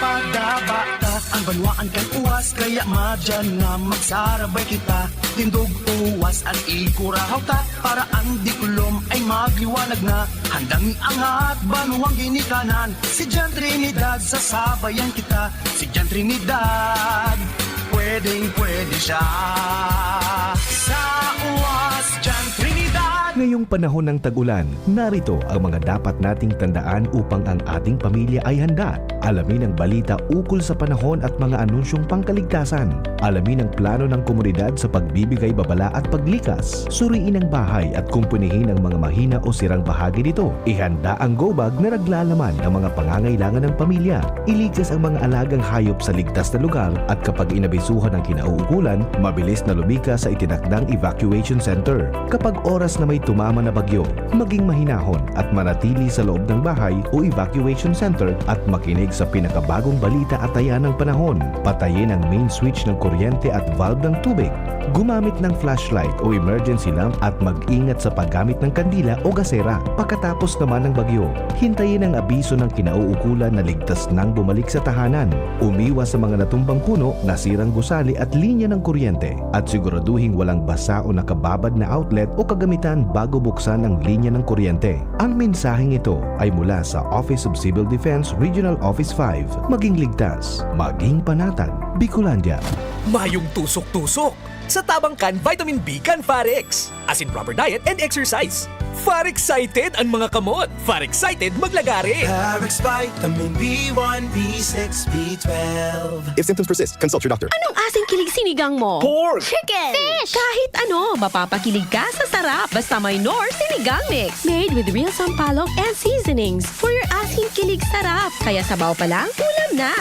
Padabata ang banwaan kan uwas kaya madyan nga magsarabay kita tindog uwas at ikurahaw ta para ang dikulom ay magliwanag na handang iangat banuang ginikanan si Jan Trinidad sasabayan kita si Jan Trinidad pwedeng pwede siya sa uwas Jan Trinidad. Ngayong panahon ng tag-ulan, narito ang mga dapat nating tandaan upang ang ating pamilya ay handa. Alamin ang balita ukol sa panahon at mga anunsyong pangkaligtasan. Alamin ang plano ng komunidad sa pagbibigay babala at paglikas. Suriin ang bahay at kumpunihin ang mga mahina o sirang bahagi nito. Ihanda ang go bag na naglalaman ng mga pangangailangan ng pamilya. Iligtas ang mga alagang hayop sa ligtas na lugar at kapag inabisuhan ng kinauukulan, mabilis na lumikas sa itinakdang evacuation center. Kapag oras na may tumama na bagyo, maging mahinahon at manatili sa loob ng bahay o evacuation center at makinig sa pinakabagong balita at taya ng panahon. Patayin ang main switch ng kuryente at valve ng tubig. Gumamit ng flashlight o emergency lamp at mag-ingat sa paggamit ng kandila o gasera. Pagkatapos naman ng bagyo, hintayin ang abiso ng kinauukulan na ligtas nang bumalik sa tahanan. Umiwas sa mga natumbang puno, nasirang gusali at linya ng kuryente at siguraduhing walang basa o nakababad na outlet o kagamitan bago buksan ang linya ng kuryente. Ang mensaheng ito ay mula sa Office of Civil Defense Regional Office 5. Maging ligtas, maging panatag, Bicolandia. Mayong tusok-tusok, Sa tabangkan, vitamin B kan Farex. As in proper diet and exercise. Far-excited ang mga kamot. Far-excited maglagari. Farex Vitamin B1, B6, B12. If symptoms persist, consult your doctor. Anong asing kilig sinigang mo? Pork! Chicken! Fish! Kahit ano, mapapakilig ka sa sarap. Basta may Knorr Sinigang Mix. Made with real sampalok and seasonings for your asing kilig sarap. Kaya sabaw pa lang, ulam na.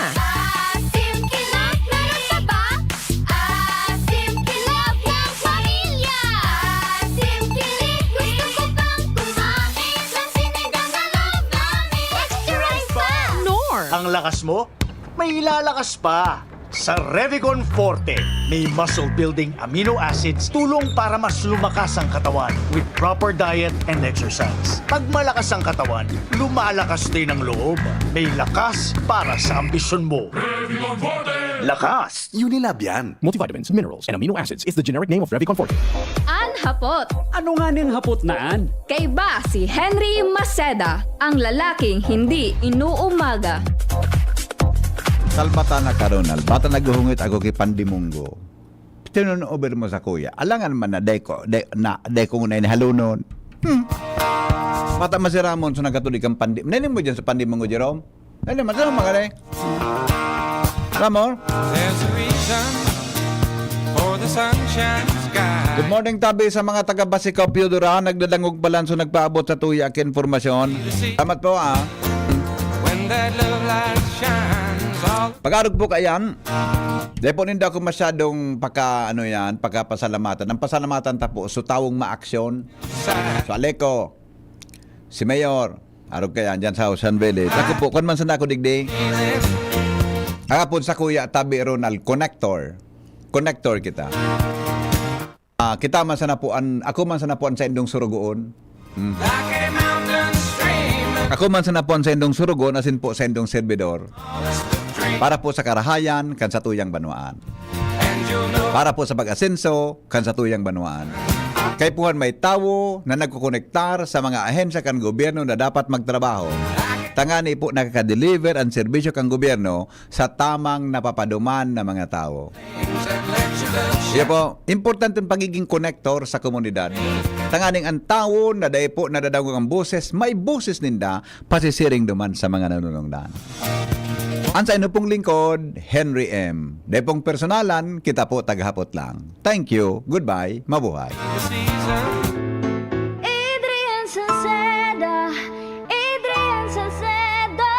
Ang lakas mo, may ilalakas pa. Sa Revicon Forte, may muscle building amino acids tulong para mas lumakas ang katawan with proper diet and exercise. Pag malakas ang katawan, lumalakas din ang loob. May lakas para sa ambisyon mo. Revicon Forte! Lakas! Unilab yan. Multivitamins, minerals, and amino acids is the generic name of Revicon Forte. Anhapot. Ano nga ning hapot naan? Kay ba si Henry Maceda, ang lalaking hindi inuumaga. Salbata na karonal, bata naguhungit ako kay Pandimunggo. Tinunover mo sa kuya. Alangan man na deko na inihalunon. Bata masiramon sa nagatuloy kang Pandim. Nainin mo dyan sa Pandimunggo, Jerome? Nainin mo, saan mga rin? Ramon? There's a reason for the sunshine sky. Good morning, tabi sa mga taga-Basicaw, Piodora. Nagdadangog balanso, nagpaabot sa tuyak informasyon. Salamat po, When that love light shines all Pag-arog po kayan, depo ninda ako masyadong pagkapasalamatan. Ang pasalamatan tapo, so tawong maaksyon. So Aleko, si Mayor, arog kayan dyan sa Ocean Village. Ako po, kung man sana ako digdi. Akapon sa kuya, tabi Ronald, connector kita. Kita man sana po, ako man sana po sa indong surugoon. Ako man sa napon sa indong surugon, asin po sa indong servidor. Para po sa karahayan, kan sa tuyang banwaan. Para po sa pag-asenso, kan sa tuyang banwaan. Kay puhan may tawo na nagkukonektar sa mga ahensya kan gobyerno na dapat magtrabaho. Tangani po nakaka-deliver ang serbisyo kang gobyerno sa tamang napapaduman na mga tao. Iya po, importante ang pagiging konektor sa komunidad. Tanganing ang tao na dahi po nadadagong ang boses, may boses ninda pasisiring duman sa mga nanunungdan. Ang sa inyo pong lingkod, Henry M. Dahi pong personalan, kita po taghapot lang. Thank you, goodbye, mabuhay. Adrian Salceda, Adrian Salceda.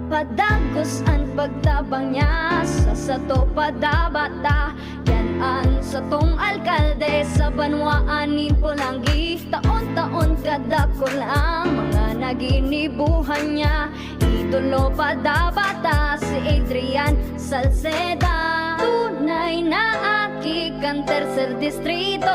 Padagos ang pagtabang niya sa sato padabata. Yan ang satong alkalde sa banwaanin Pulangi. Taon-taon kadako lang mga naginibuhan niya. Idolo padabata si Adrian Salceda. Tunay na aki kan tercer distrito.